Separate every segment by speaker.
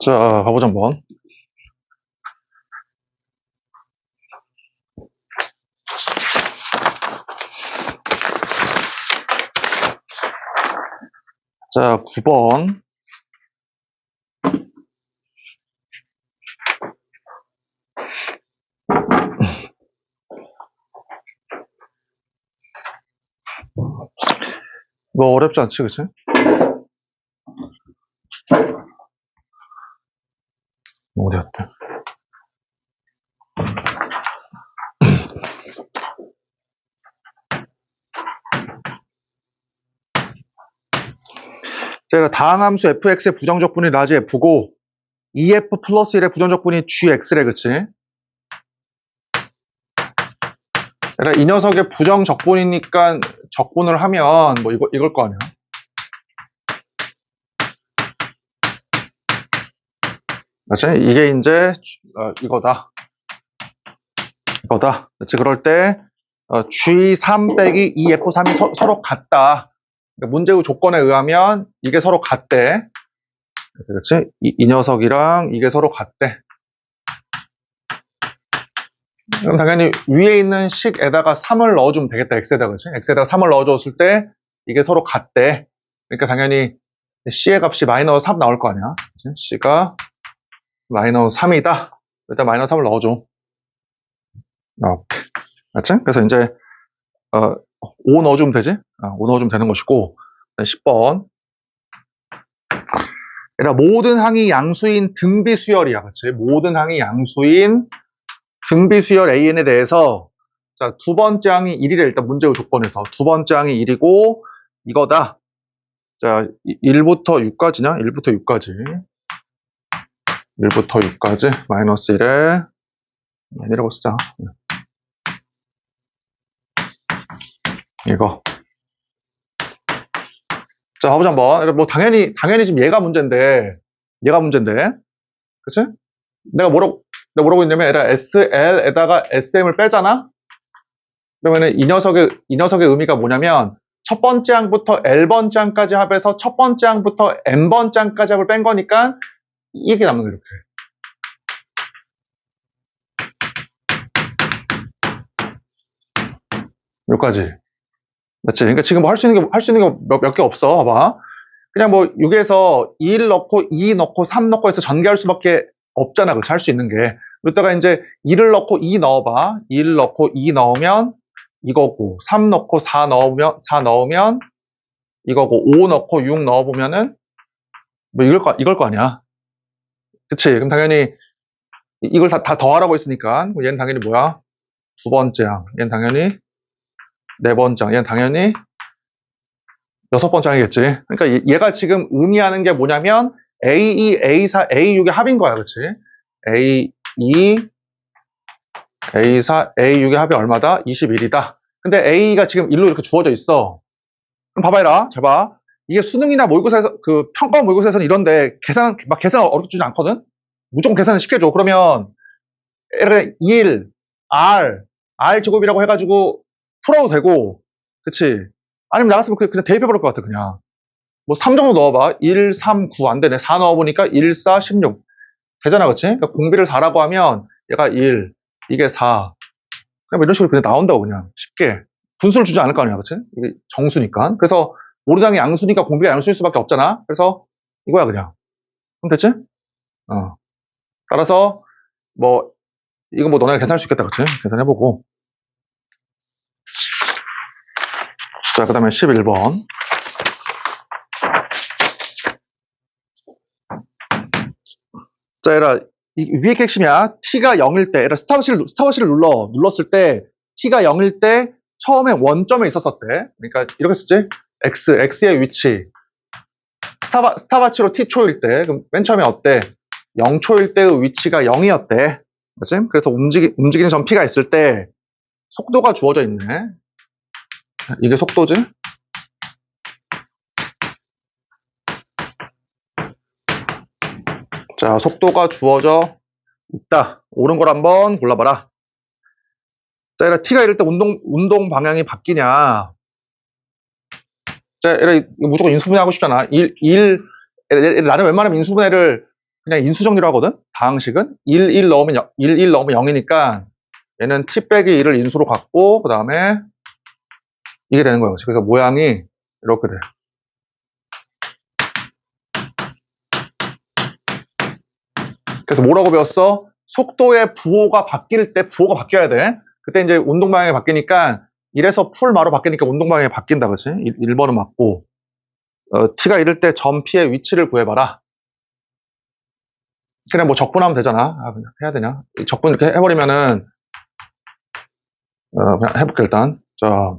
Speaker 1: 자, 가보자 한번. 자, 9번. 이거 어렵지 않지, 그치? 어디였대? 제가 다항함수 fx의 부정적분이 라지 f고 2f 플러스 1의 부정적분이 gx래, 그치? 그러니까 이 녀석의 부정적분이니까 적분을 하면 뭐 이걸 거 아니야? 그치? 이게 이제 이거다. 그치? 그럴 때 G3 빼기 2F3이 서로 같다. 그러니까 문제의 조건에 의하면 이게 서로 같대. 그렇지? 이 녀석이랑 이게 서로 같대. 그럼 당연히 위에 있는 식에다가 3을 넣어주면 되겠다. x에다가, 그렇지? x에다가 3을 넣어줬을 때 이게 서로 같대. 그러니까 당연히 c의 값이 마이너스 3 나올 거 아니야. 그렇지? c가 마이너스 3이다. 일단 마이너스 3을 넣어줘. 이렇게. 그렇지? 그래서 이제 5 넣어주면 되지? 5 넣어주면 되는 것이고 10번. 그러니까 모든 항이 양수인 등비수열이야. 그렇지? 모든 항이 양수인 등비수열 AN에 대해서 자, 두 번째 항이 1이래. 일단 문제의 조건에서 두 번째 항이 1이고 이거다. 자, 1부터 6까지냐? 1부터 6까지. 1부터 6까지 마이너스 1에 내려고 쓰자. 이거. 자, 가보자 한번. 뭐 당연히 지금 얘가 문제인데. 그치? 내가 뭐라고 했냐면 얘가 SL에다가 SM을 빼잖아? 그러면은 이 녀석의 의미가 뭐냐면 첫 번째 항부터 L번째 항까지 합해서 첫 번째 항부터 N번째 항까지 합을 뺀 거니까 이게 남는 거야, 이렇게. 여기까지. 맞지? 그러니까 지금 뭐 할 수 있는 게 몇 개 없어. 봐봐. 그냥 뭐 6에서 1 넣고 2 넣고 3 넣고 해서 전개할 수밖에 없잖아. 그렇지? 할 수 있는 게. 그러다가 이제 1을 넣고 2 넣어봐. 1 넣고 2 넣으면 이거고 3 넣고 4 넣으면 이거고 5 넣고 6 넣어보면은 뭐 이걸 거 아니야. 그치? 그럼 당연히 이걸 다 더하라고 했으니까 얘는 당연히 뭐야? 두 번째 항. 얘는 당연히 네 번째 항. 얘는 당연히 여섯 번째 항이겠지. 그러니까 얘가 지금 의미하는 게 뭐냐면 A2, A4, A6의 합인 거야. 그치? A2, A4, A6의 합이 얼마다? 21이다. 근데 A가 지금 1로 이렇게 주어져 있어. 그럼 봐봐라. 잘 봐. 이게 수능이나 모의고사에서, 평가원 모의고사에서는 이런데 계산 어렵지 않거든? 무조건 계산은 쉽게 줘. 그러면, 1, R 제곱이라고 해가지고 풀어도 되고, 그치? 아니면 나 같으면 그냥 대입해버릴 것 같아, 그냥. 뭐 3 정도 넣어봐. 1, 3, 9 안 되네. 4 넣어보니까 1, 4, 16. 되잖아, 그치? 그러니까 공비를 4라고 하면 얘가 1, 이게 4. 그냥 뭐 이런 식으로 그냥 나온다고, 그냥. 쉽게. 분수를 주지 않을 거 아니야, 그치? 이게 정수니까. 그래서 모르당이 양수니까 공비가 양수일 수밖에 없잖아. 그래서 이거야, 그냥. 그럼 됐지? 따라서 뭐 이거 뭐 너네가 계산할 수 있겠다, 그치? 계산해보고. 자, 그 다음에 11번. 자, 얘라, 위에 핵심이야. t가 0일 때, 얘라 스타워시를 눌렀을 때, t가 0일 때, 처음에 원점에 있었었대. 그러니까, 이렇게 쓰지? x의 위치. 스타바치로 t초일 때, 그럼 맨 처음에 어때? 0초일 때의 위치가 0이었대. 그치? 그래서 움직이는 점 p가 있을 때, 속도가 주어져 있네. 이게 속도지? 자, 속도가 주어져 있다. 옳은 걸 한번 골라봐라. 자, 얘라 t가 이럴 때 운동 방향이 바뀌냐. 자, 얘라 무조건 인수분해 하고 싶잖아. 나는 웬만하면 인수분해를 그냥 인수정리로 하거든? 다항식은 1 넣으면 1 넣으면 0이니까 얘는 t 빼기 1을 인수로 갖고 그 다음에 이게 되는 거예요. 그래서 모양이 이렇게 돼. 그래서 뭐라고 배웠어? 속도의 부호가 바뀔 때 부호가 바뀌어야 돼. 그때 이제 운동 방향이 바뀌니까 1에서 풀마로 바뀌니까 운동 방향이 바뀐다, 그치? 1번은 맞고. t가 이럴 때 점 p의 위치를 구해봐라. 그냥 뭐 적분하면 되잖아. 아, 그냥 해야 되냐? 적분 이렇게 해버리면은, 그냥 해볼게, 일단. 자.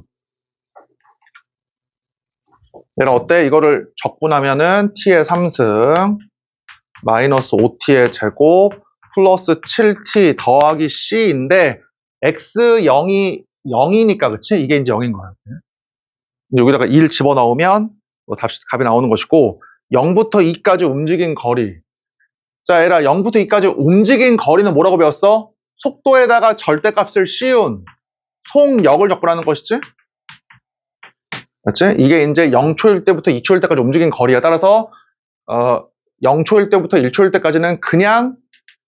Speaker 1: 얘는 어때? 이거를 적분하면은 t의 3승, 마이너스 5t의 제곱, 플러스 7t 더하기 c인데, x0이 0이니까, 그치? 이게 이제 0인 거야. 여기다가 1 집어넣으면, 뭐 값이 나오는 것이고, 0부터 2까지 움직인 거리. 자, 얘라 0부터 2까지 움직인 거리는 뭐라고 배웠어? 속도에다가 절대값을 씌운 속력을 적분하는 것이지? 맞지? 이게 이제 0초일 때부터 2초일 때까지 움직인 거리에 따라서 0초일 때부터 1초일 때까지는 그냥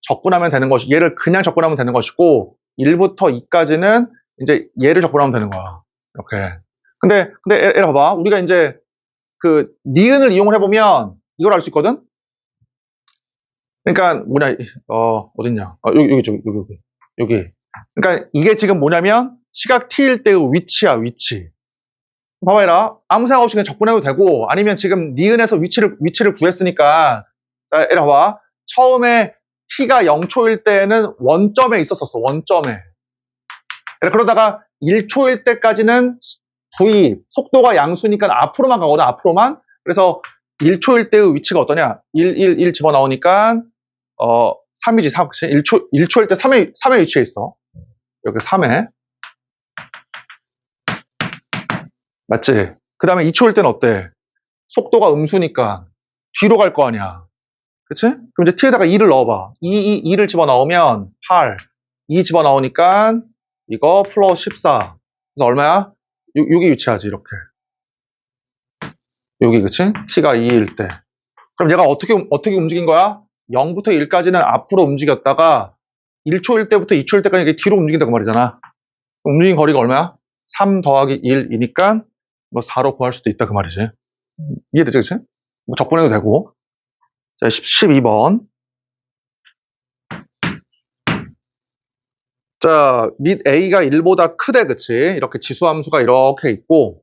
Speaker 1: 적분하면 되는 것이, 얘를 그냥 적분하면 되는 것이고 1부터 2까지는 이제 얘를 적분하면 되는 거야. 이렇게. 근데 얘라 봐봐. 우리가 이제 그 니은을 이용을 해보면 이걸 알 수 있거든? 그러니까 뭐냐, 어딨냐? 여기. 그러니까 이게 지금 뭐냐면 시각 t일 때의 위치야, 위치. 봐봐라. 아무 생각 없이 그냥 적분해도 되고, 아니면 지금 니은에서 위치를 구했으니까, 자, 이리 봐봐. 처음에 t가 0초일 때는 원점에 있었었어, 원점에. 그러다가 1초일 때까지는 v, 속도가 양수니까 앞으로만 가거든, 앞으로만. 그래서 1초일 때의 위치가 어떠냐? 1 집어넣으니까, 3이지, 3. 1초일 때 3의 위치에 있어. 여기 3에. 맞지? 그 다음에 2초일 때는 어때? 속도가 음수니까 뒤로 갈 거 아니야. 그치? 그럼 이제 t에다가 2를 넣어봐. 2를 집어넣으면 8. 2 집어넣으니까 이거 플러스 14. 그래서 얼마야? 여기 위치하지, 이렇게. 여기, 그치? t가 2일 때. 그럼 얘가 어떻게 움직인 거야? 0부터 1까지는 앞으로 움직였다가 1초일 때부터 2초일 때까지 이게 뒤로 움직인다고 말이잖아. 움직인 거리가 얼마야? 3 더하기 1이니까 뭐 4로 구할 수도 있다 그 말이지. 이해되지, 그치? 뭐 적분해도 되고. 자, 12번. 자, 및 a가 1보다 크대, 그치? 이렇게 지수함수가 이렇게 있고.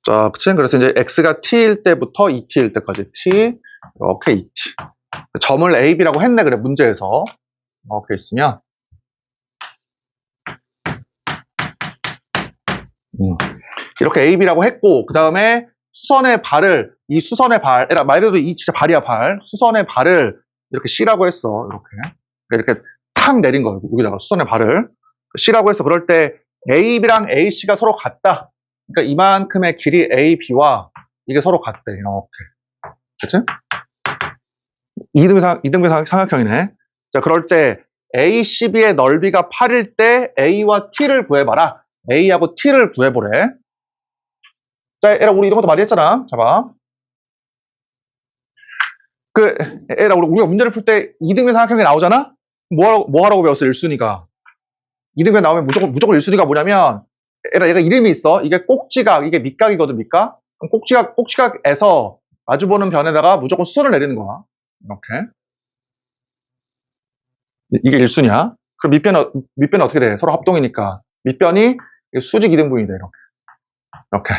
Speaker 1: 자, 그치? 그래서 이제 x가 t일 때부터 2t일 때까지 t, 이렇게 2t. 점을 a, b라고 했네, 그래, 문제에서. 이렇게 있으면. 이렇게 a, b라고 했고, 그 다음에 수선의 발을, 이 수선의 발, 말 그대로 이 진짜 발이야, 발. 수선의 발을 이렇게 c라고 했어, 이렇게 탁 내린 거예요, 여기다가 수선의 발을. c라고 해서 그럴 때 a, b랑 ac가 서로 같다. 그러니까 이만큼의 길이 a, b와 이게 서로 같대, 이렇게. 그치? 이등변 삼각형이네. 자, 그럴 때 ACB의 넓이가 8일 때 A와 T를 구해봐라. A하고 T를 구해보래. 자, 얘라, 우리 이런 것도 많이 했잖아. 봐봐. 얘라, 우리가 문제를 풀 때 이등변 삼각형이 나오잖아? 뭐 하라고 배웠어, 1순위가? 이등변 나오면 무조건 1순위가 뭐냐면, 얘가 이름이 있어. 이게 꼭지각, 이게 밑각이거든, 밑각. 그럼 꼭지각에서 마주보는 변에다가 무조건 수선을 내리는 거야. 이렇게. 이게 1순위야. 그럼 밑변은 어떻게 돼? 서로 합동이니까. 밑변이 수직 이등분이 돼, 이렇게.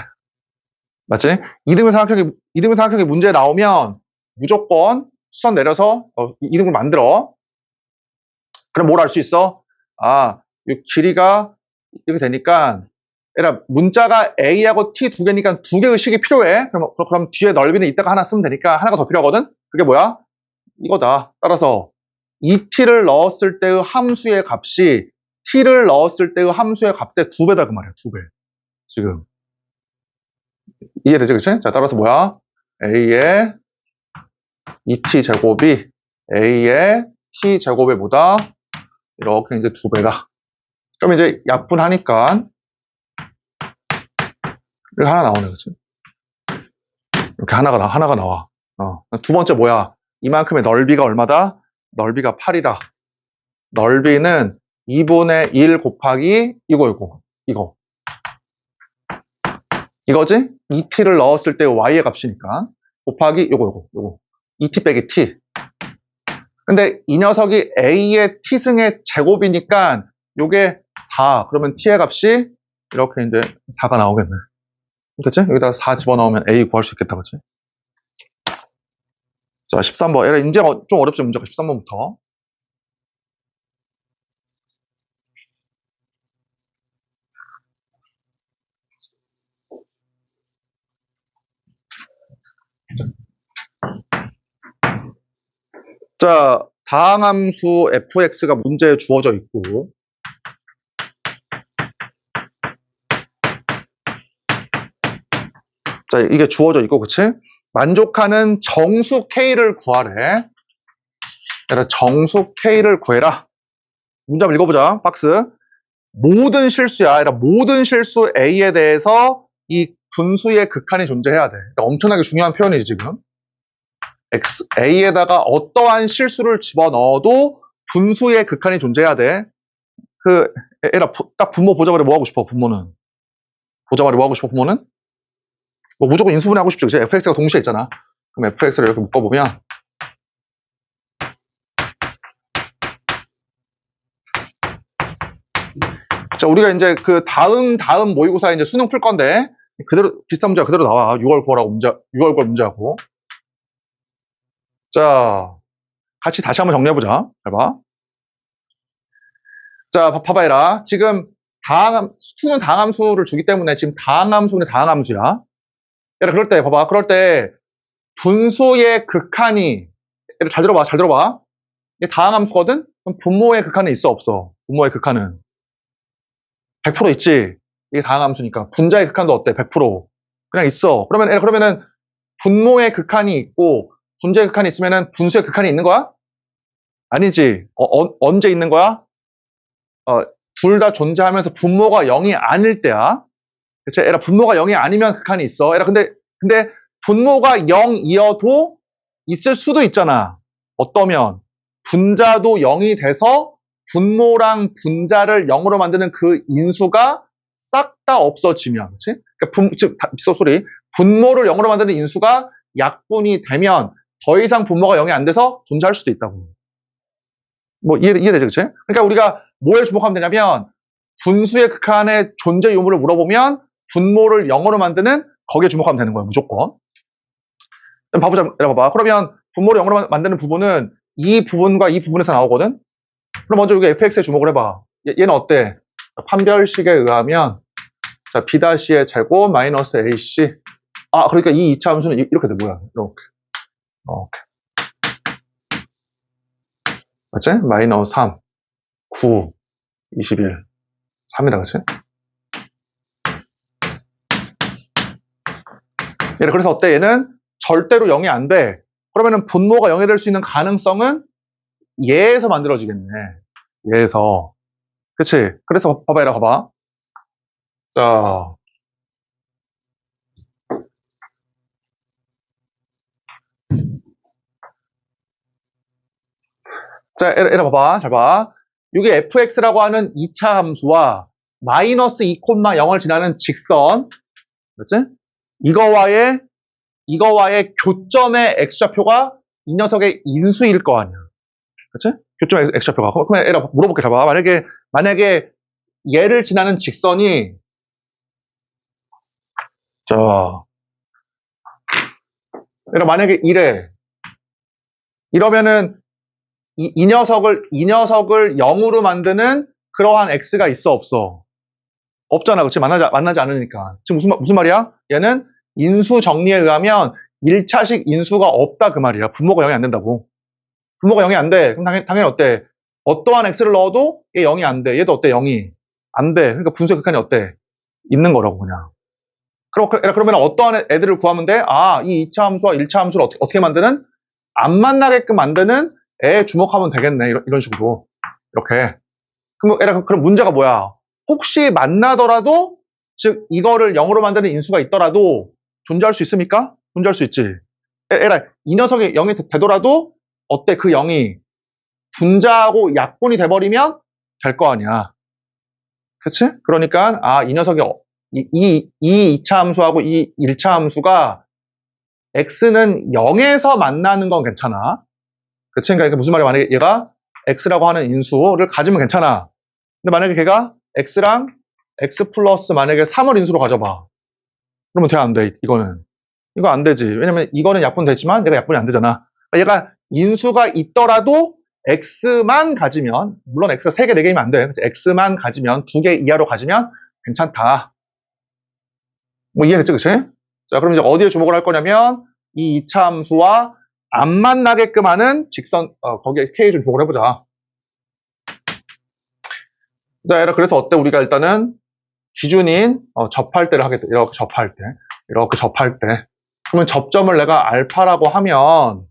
Speaker 1: 맞지? 이등분 삼각형이 문제 나오면 무조건 수선 내려서 이등분 만들어. 그럼 뭘 알 수 있어? 아, 이 길이가 이렇게 되니까, 얘라, 문자가 A하고 T 두 개니까 두 개의 식이 필요해. 그럼 뒤에 넓이는 이따가 하나 쓰면 되니까 하나가 더 필요하거든? 그게 뭐야? 이거다. 따라서 2t를 넣었을 때의 함수의 값이 t를 넣었을 때의 함수의 값의 2배다 그 말이야. 2배. 지금 이해되지, 그치? 자, 따라서 뭐야? a의 2t 제곱이 a의 t 제곱에 보다 이렇게 이제 2배다. 그럼 이제 약분하니까 이렇게 하나 나오네, 그치? 이렇게 하나가 나와. 두 번째 뭐야? 이만큼의 넓이가 얼마다? 넓이가 8이다. 넓이는 2분의 1 곱하기 이거. 이거지? 2t를 넣었을 때 y의 값이니까. 곱하기 요거. 2t 빼기 t. 근데 이 녀석이 a의 t승의 제곱이니까 요게 4. 그러면 t의 값이 이렇게 이제 4가 나오겠네. 됐지? 여기다가 4 집어넣으면 a 구할 수 있겠다, 그치? 자, 13번. 얘가 이제 좀 어렵죠, 문제가. 13번부터. 자, 다항함수 fx가 문제에 주어져 있고, 자, 이게 주어져 있고, 그치? 만족하는 정수 k를 구하래. 얘들아, 정수 k를 구해라. 문제 한번 읽어보자. 박스. 모든 실수야. 얘들아, 모든 실수 a에 대해서 이 분수의 극한이 존재해야 돼. 그러니까 엄청나게 중요한 표현이지, 지금. a에다가 어떠한 실수를 집어넣어도 분수의 극한이 존재해야 돼. 얘들아, 딱 분모 보자마자 뭐 하고 싶어, 분모는? 보자마자 뭐 하고 싶어, 분모는? 뭐 무조건 인수분해 하고 싶죠. 그치? fx가 동시에 있잖아. 그럼 fx를 이렇게 묶어보면, 자, 우리가 이제 그 다음 모의고사에 이제 수능 풀 건데, 그대로, 비슷한 문제가 그대로 나와. 6월 9월 문제하고. 자, 같이 다시 한번 정리해보자. 잘 봐. 자, 봐봐, 얘라. 지금 수는 다항함수를 주기 때문에 지금 다항함수는 다항함수야. 얘라, 그럴 때, 봐봐. 그럴 때, 분수의 극한이, 얘를 잘 들어봐. 이게 다항함수거든? 그럼 분모의 극한은 있어, 없어? 분모의 극한은. 100% 있지. 이게 다항함수니까. 분자의 극한도 어때? 100%. 그냥 있어. 그러면은 분모의 극한이 있고 분자의 극한이 있으면은 분수의 극한이 있는 거야? 아니지. 언제 있는 거야? 둘 다 존재하면서 분모가 0이 아닐 때야. 그치? 에라, 분모가 0이 아니면 극한이 있어. 에라, 근데 분모가 0이어도 있을 수도 있잖아. 어떠면 분자도 0이 돼서 분모랑 분자를 0으로 만드는 그 인수가 싹 다 없어지면, 그치? 그러니까 분모를 0으로 만드는 인수가 약분이 되면 더 이상 분모가 0이 안 돼서 존재할 수도 있다고. 뭐 이해되지, 그치? 그러니까 우리가 뭐에 주목하면 되냐면 분수의 극한의 존재 유무를 물어보면 분모를 0으로 만드는 거기에 주목하면 되는 거야, 무조건. 봐봐. 그러면 분모를 0으로 만드는 부분은 이 부분과 이 부분에서 나오거든? 그럼 먼저 여기 fx에 주목을 해봐. 얘는 어때? 판별식에 의하면 자, b-의 제곱 마이너스 ac. 그러니까 이 2차 함수는 이렇게 돼, 뭐야. 이렇게. 맞지? 마이너스 3, 9, 21, 3이다, 그치? 그래서 어때? 얘는 절대로 0이 안 돼. 그러면은 분모가 0이 될 수 있는 가능성은 얘에서 만들어지겠네. 얘에서. 그치? 그래서 봐봐, 얘라 봐봐. 자. 자, 얘라 봐봐. 잘 봐. 이게 fx라고 하는 2차 함수와 마이너스 2,0을 지나는 직선. 그렇지? 이거와의 교점의 x좌표가 이 녀석의 인수일 거 아니야. 그렇지? 교점의 x좌표가. 그러면 얘라 물어볼게. 잘 봐. 만약에 얘를 지나는 직선이 자, 얘라 만약에 이러면은 이 녀석을 0으로 만드는 그러한 x가 있어, 없어? 없잖아. 그치? 만나지 않으니까. 지금 무슨 말이야? 얘는 인수 정리에 의하면 1차식 인수가 없다 그 말이야. 분모가 0이 안 된다고. 분모가 0이 안 돼. 그럼 당연히 어때? 어떠한 x를 넣어도 얘 0이 안 돼. 얘도 어때? 0이 안 돼. 그러니까 분수의 극한이 어때? 있는 거라고 그냥. 그러면 어떠한 애들을 구하면 돼? 이 2차 함수와 1차 함수를 어떻게 만드는? 안 만나게끔 만드는 애에 주목하면 되겠네. 이런 식으로. 이렇게. 그럼 문제가 뭐야? 혹시 만나더라도, 즉, 이거를 0으로 만드는 인수가 있더라도 존재할 수 있습니까? 존재할 수 있지. 에라, 이 녀석이 0이 되더라도 어때? 그 0이 분자하고 약분이 돼버리면 될 거 아니야. 그치? 그러니까 이 녀석이 이 2차 함수하고 이 1차 함수가 x는 0에서 만나는 건 괜찮아. 그치? 그러니까 무슨 말이야? 만약에 얘가 x라고 하는 인수를 가지면 괜찮아. 근데 만약에 걔가 x랑 x 플러스 만약에 3을 인수로 가져봐. 그러면 돼, 안 돼? 이거는. 이거 안 되지. 왜냐면 이거는 약분되지만 얘가 약분이 안 되잖아. 그러니까 얘가 인수가 있더라도 x만 가지면, 물론 x가 3개, 4개이면 안 돼. x만 가지면, 2개 이하로 가지면 괜찮다. 뭐 이해됐지, 그치? 자, 그럼 이제 어디에 주목을 할 거냐면 이 2차 함수와 안 만나게끔 하는 직선, 거기에 k 좀 주목을 해보자. 자, 얘들아, 그래서 어때? 우리가 일단은 기준인 접할 때를 하겠다. 이렇게 접할 때. 이렇게 접할 때. 그러면 접점을 내가 알파라고 하면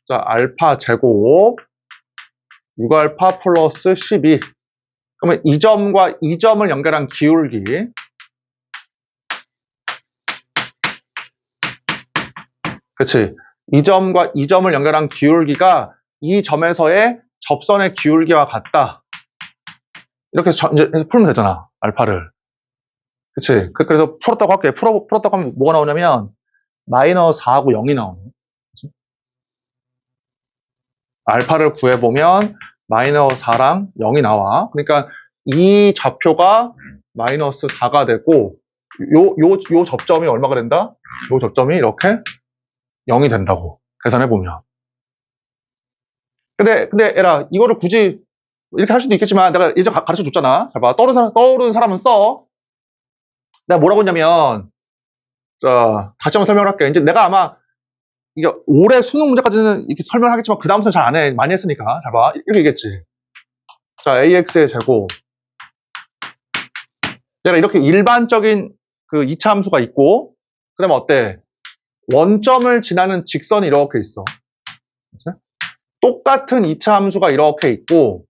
Speaker 1: 자, 알파 제곱 6알파 플러스 12. 그러면 이 점과 이 점을 연결한 기울기 그치? 이 점과 이 점을 연결한 기울기가 이 점에서의 접선의 기울기와 같다. 이렇게 이제 풀면 되잖아. 알파를. 그치? 그래서 풀었다고 할게. 풀었다고 하면 뭐가 나오냐면 마이너스 4하고 0이 나오네. 그치? 알파를 구해보면 마이너스 4랑 0이 나와. 그러니까 이 좌표가 마이너스 4가 되고 요 접점이 얼마가 된다? 요 접점이 이렇게 0이 된다고 계산해보면. 근데 에라 이거를 굳이 이렇게 할 수도 있겠지만 내가 예전 가르쳐 줬잖아. 잘 봐. 떠오르는 사람은 써. 내가 뭐라고 했냐면 자 다시 한번 설명을 할게. 이제 내가 아마 이게 올해 수능 문제까지는 이렇게 설명하겠지만 그 다음부터 잘 안 해. 많이 했으니까. 잘 봐. 이렇게 얘기했지. 자 ax의 제곱. 내가 이렇게 일반적인 그 2차 함수가 있고 그 다음에 어때? 원점을 지나는 직선이 이렇게 있어. 그치? 똑같은 2차 함수가 이렇게 있고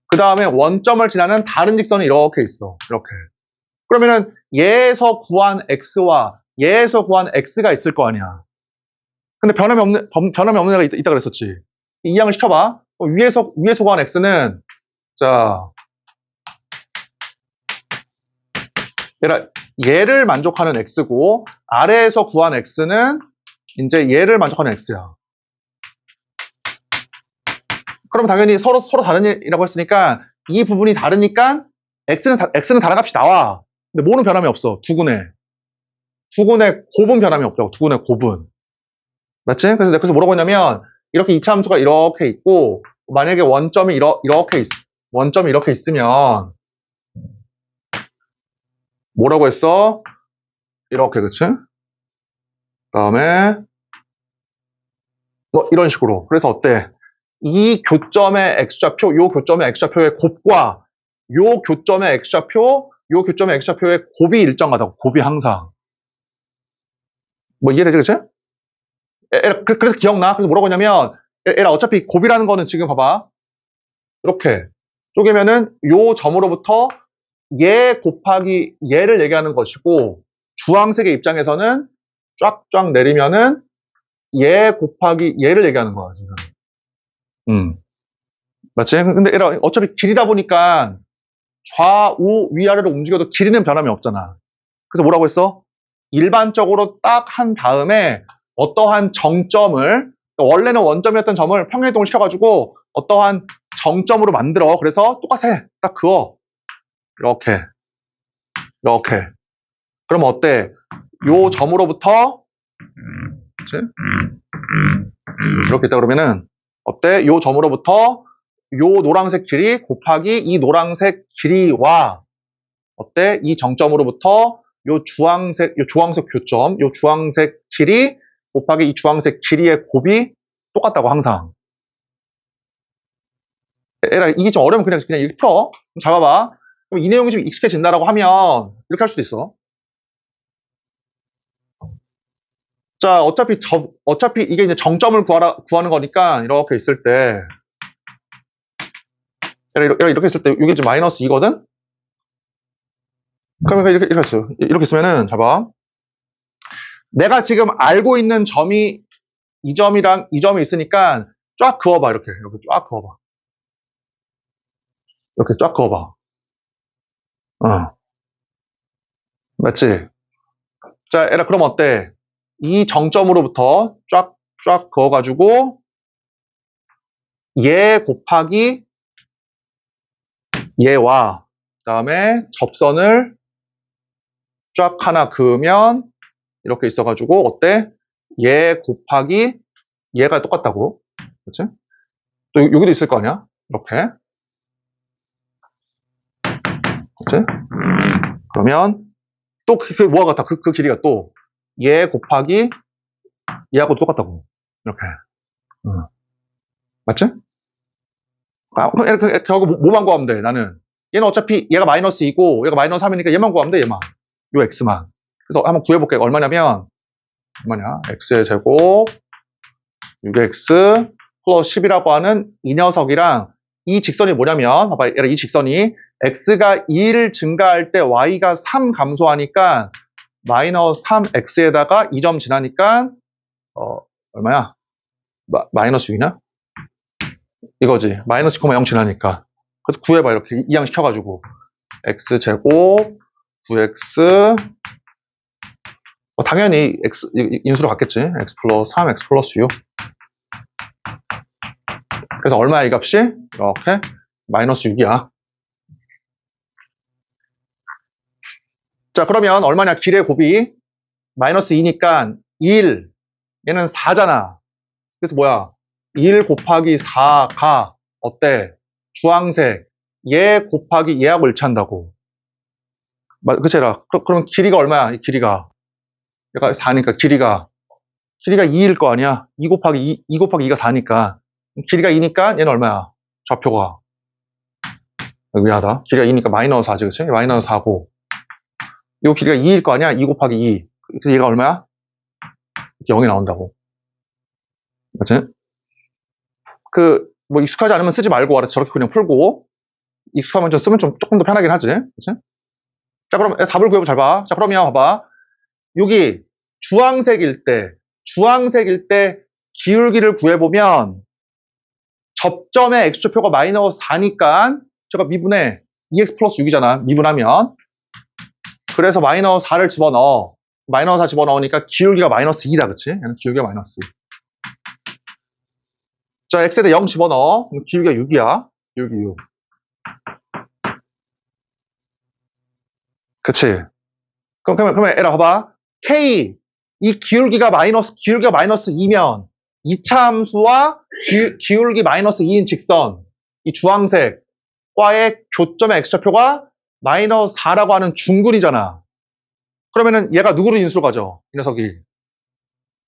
Speaker 1: 그 다음에 원점을 지나는 다른 직선이 이렇게 있어. 이렇게. 그러면은 얘에서 구한 x와 얘에서 구한 x가 있을 거 아니야. 근데 변함이 없는 애가 있다 그랬었지. 이항을 시켜봐. 위에서 구한 x는 자 얘를 만족하는 x고 아래에서 구한 x는 이제 얘를 만족하는 x야. 그럼 당연히 서로 다른 일이라고 했으니까 이 부분이 다르니까 x는 다른 값이 나와. 근데 뭐는 변함이 없어. 두근의 곱은 변함이 없다고. 두근의 곱은. 맞지? 그래서 뭐라고 했냐면 이렇게 2차 함수가 이렇게 있고 만약에 원점이 이렇게 있으면 뭐라고 했어? 이렇게 그치? 그다음에 뭐 이런 식으로. 그래서 어때? 이 교점의 x좌표, 요 교점의 x좌표의 곱과 요 교점의 x좌표의 곱이 일정하다고. 곱이 항상. 뭐 이해되지, 그치? 그래서 기억나? 그래서 뭐라고 하냐면 에라 어차피 곱이라는 거는 지금 봐봐. 이렇게 쪼개면은 요 점으로부터 얘 곱하기 얘를 얘기하는 것이고 주황색의 입장에서는 쫙쫙 내리면은 얘 곱하기 얘를 얘기하는 거야 지금. 맞지? 근데 에라 어차피 길이다 보니까 좌우 위아래로 움직여도 길이는 변함이 없잖아. 그래서 뭐라고 했어? 일반적으로 딱 한 다음에 어떠한 정점을 원래는 원점이었던 점을 평행이동을 시켜가지고 어떠한 정점으로 만들어. 그래서 똑같아. 딱 그어. 이렇게. 그럼 어때? 요 점으로부터 그치? 이렇게 있다 그러면은 어때? 요 점으로부터 요 노란색 길이 곱하기 이 노란색 길이와 어때? 이 정점으로부터 요 주황색 교점, 요 주황색 길이 곱하기 이 주황색 길이의 곱이 똑같다고 항상. 에라 이게 좀 어려우면 그냥 이렇게 풀어. 잡아봐. 그럼 이 내용이 좀 익숙해진다라고 하면 이렇게 할 수도 있어. 자, 어차피 이게 이제 정점을 구하는 거니까 이렇게 있을 때 이렇게 있을 때 이게 이제 마이너스 2거든? 그러면 이렇게 있어요. 이렇게 있으면은 잡아. 내가 지금 알고 있는 점이 이 점이랑 이 점이 있으니까 쫙 그어봐. 이렇게 쫙 그어봐. 이렇게 쫙 그어봐. 맞지? 자, 얘라 그럼 어때? 이 정점으로부터 쫙 그어가지고 얘 곱하기 얘와 그다음에 접선을 쫙 하나 그으면 이렇게 있어가지고 어때? 얘 곱하기 얘가 똑같다고. 그렇지? 또 여기도 있을 거 아니야? 이렇게. 그렇지? 그러면 또 그게 뭐가 같아? 그 길이가 또 얘 곱하기 얘하고 똑같다고. 이렇게. 맞지? 결국 뭐만 구하면 돼, 나는. 얘는 어차피 얘가 마이너스 2고 얘가 마이너스 3이니까 얘만 구하면 돼, 얘만. 요 x만. 그래서 한번 구해볼게. 얼마냐면 얼마냐? x의 제곱 6x 플러스 10이라고 하는 이 녀석이랑 이 직선이 뭐냐면 봐봐, 얘라 이 직선이 x가 1 증가할 때 y가 3 감소하니까 마이너스 3x에다가 2점 지나니까 얼마야? 마이너스 6이냐? 이거지. 마이너스 2,0 지나니까. 그래서 구해봐. 이렇게 이항시켜가지고. x제곱 9x 당연히 x 인수로 갔겠지. x 플러스 3, x 플러스 6. 그래서 얼마야 이 값이? 이렇게 마이너스 6이야. 자, 그러면 얼마냐? 길의 곱이 마이너스 2니까 1. 얘는 4잖아. 그래서 뭐야? 1 곱하기 4가 어때? 주황색. 얘 곱하기 얘하고 일치한다고. 그치라. 그럼 길이가 얼마야? 이 길이가. 얘가 4니까 길이가 2일 거 아니야? 2 곱하기 2가 4니까. 길이가 2니까 얘는 얼마야? 좌표가. 미안하다. 길이가 2니까 마이너스 4지, 그치? 마이너스 4고. 이 길이가 2일 거 아니야? 2 곱하기 2. 그래서 얘가 얼마야? 0이 나온다고. 맞지? 뭐 익숙하지 않으면 쓰지 말고 알아서 저렇게 그냥 풀고. 익숙하면 좀 쓰면 조금 더 편하긴 하지. 그치? 자, 그럼 답을 구해보 잘 봐. 자, 그러면 봐봐. 여기 주황색일 때 기울기를 구해보면 접점의 x좌표가 마이너스 4니까 제가 미분해 2x 플러스 6이잖아. 미분하면. 그래서 마이너스 4를 집어넣어. 마이너스 4 집어넣으니까 기울기가 마이너스 2다. 그치? 얘는 기울기가 마이너스 2. 자, x에다 0 집어넣어. 그럼 기울기가 6이야. 기울기 6. 그치? 그러면 에라 봐봐. k 이 기울기가 마이너스 2면 이차 함수와 기울기 마이너스 2인 직선 이 주황색과의 교점의 x좌표가 마이너스 4라고 하는 중근이잖아. 그러면은 얘가 누구로 인수로 가죠? 이 녀석이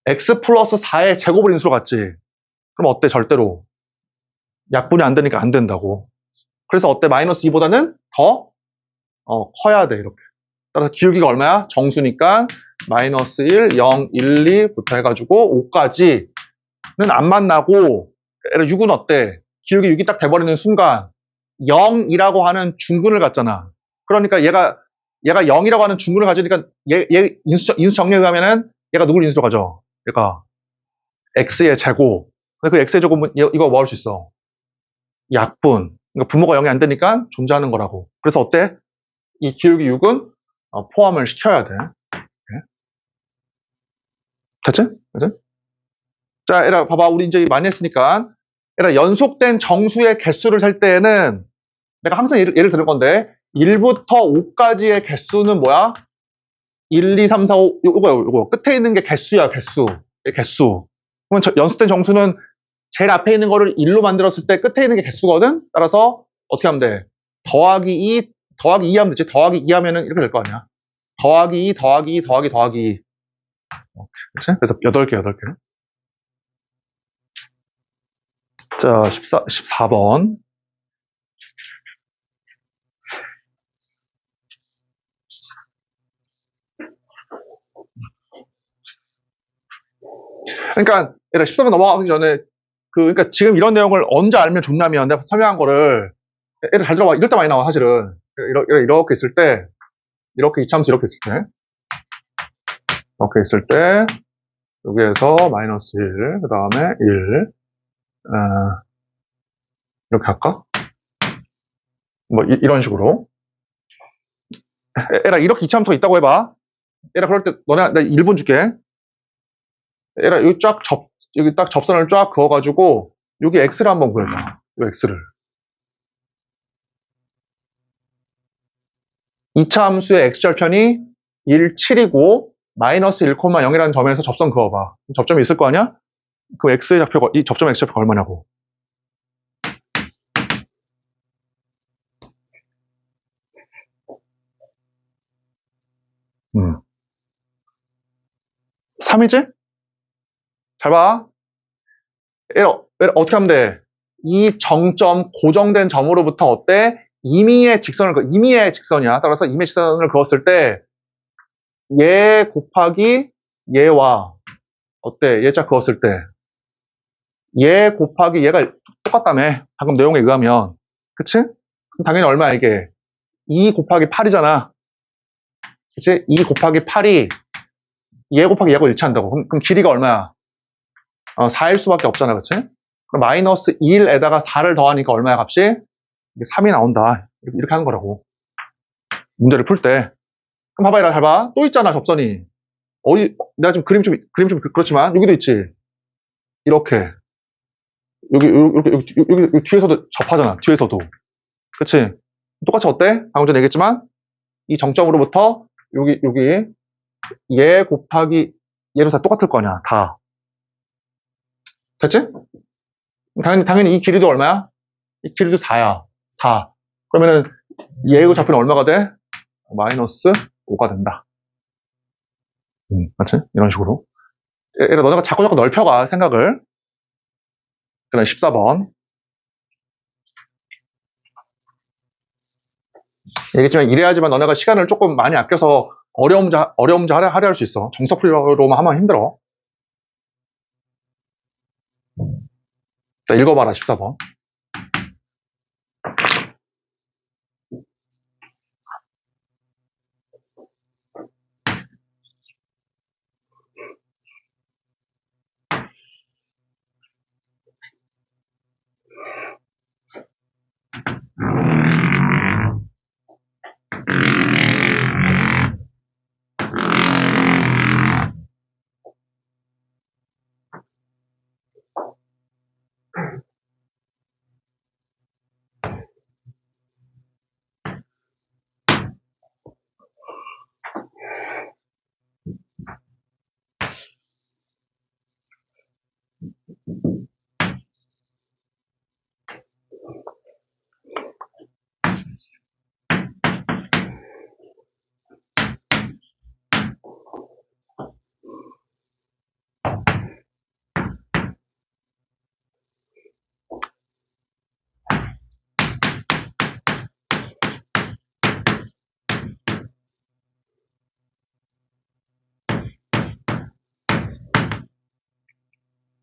Speaker 1: x 플러스 4의 제곱을 인수로 갔지. 그럼 어때? 절대로 약분이 안 되니까 안 된다고. 그래서 어때? 마이너스 2보다는 더 커야 돼. 이렇게. 따라서 기울기가 얼마야? 정수니까 마이너스 1, 0, 1, 2부터 해가지고 5까지는 안 만나고 6은 어때? 기울기 6이 딱 돼버리는 순간 0이라고 하는 중근을 갖잖아. 그러니까 얘가 0이라고 하는 중근을 가지니까 얘 인수 정리에 의하면은 얘가 누굴 인수로 가죠? 얘가 x의 제곱. 근데 그 x의 제곱은 이거 뭐 할 수 있어? 약분. 그러니까 분모가 0이 안 되니까 존재하는 거라고. 그래서 어때? 이 기울기 6은 포함을 시켜야 돼. 됐지? 그치? 자, 얘들아, 봐봐. 우리 이제 많이 했으니까. 얘들아, 연속된 정수의 개수를 셀 때에는 내가 항상 예를 들을 건데 1부터 5까지의 개수는 뭐야? 1, 2, 3, 4, 5 요거 끝에 있는 게 개수야. 개수. 그러면 연속된 정수는 제일 앞에 있는 거를 1로 만들었을 때 끝에 있는 게 개수거든? 따라서 어떻게 하면 돼? 더하기 2 하면 되지. 더하기 2 하면은 이렇게 될 거 아니야. 더하기 2, 더하기 2, 더하기 2. 그치? 그래서 8개. 자, 14번. 그러니까, 14번 넘어가기 전에, 그러니까 지금 이런 내용을 언제 알면 좋냐면, 내가 설명한 거를, 얘들 잘 들어봐. 이럴 때 많이 나와, 사실은. 이렇게 있을 때, 이렇게 이참수 이렇게 있을 때. 이렇게 있을 때 여기에서 마이너스 1, 그 다음에 1, 이렇게 할까? 뭐 이런 식으로. 에라 이렇게 이차함수가 있다고 해봐. 에라 그럴 때 너네 나 1분 줄게. 에라 여기 딱 접선을 쫙 그어가지고 여기 x를 한번 구해봐. 이 x를. 2차 함수의 x절편이 1, 7이고 마이너스 1,0이라는 점에서 접선 그어봐. 접점이 있을 거 아니야? 그 x의 좌표가 이 접점 x 좌표가 얼마냐고. 음. 3이지? 잘 봐. 얘를 어떻게 하면 돼? 이 정점, 고정된 점으로부터 어때? 임의의 직선이야. 따라서 임의의 직선을 그었을 때, 얘 곱하기 얘와, 어때? 얘자 그었을 때, 얘 곱하기 얘가 똑같다며. 방금 내용에 의하면. 그치? 그럼 당연히 얼마야, 이게? 2 곱하기 8이잖아. 그치? 2 곱하기 8이 얘 곱하기 얘가 일치한다고. 그럼 길이가 얼마야? 4일 수밖에 없잖아. 그치? 그럼 마이너스 1에다가 4를 더하니까 얼마야, 값이? 이게 3이 나온다. 이렇게 하는 거라고. 문제를 풀 때. 그럼 봐봐, 잘 봐. 또 있잖아, 접선이. 내가 지금 그림 좀 그렇지만, 여기도 있지. 이렇게. 여기 뒤에서도 접하잖아. 뒤에서도. 그치? 똑같이 어때? 방금 전에 얘기했지만, 이 정점으로부터, 여기, 얘 곱하기, 얘도 다 똑같을 거 아니야. 다. 됐지? 당연히 이 길이도 얼마야? 이 길이도 4야. 4. 그러면은, 얘의 좌표는 얼마가 돼? 마이너스 5가 된다. 맞지? 이런 식으로. 얘를 너네가 자꾸 넓혀가, 생각을. 그 다음에 14번. 얘기했지만 이래야지만 너네가 시간을 조금 많이 아껴서 어려운 문제 하려 할 수 있어. 정석풀이로만 하면 힘들어. 자, 읽어봐라, 14번.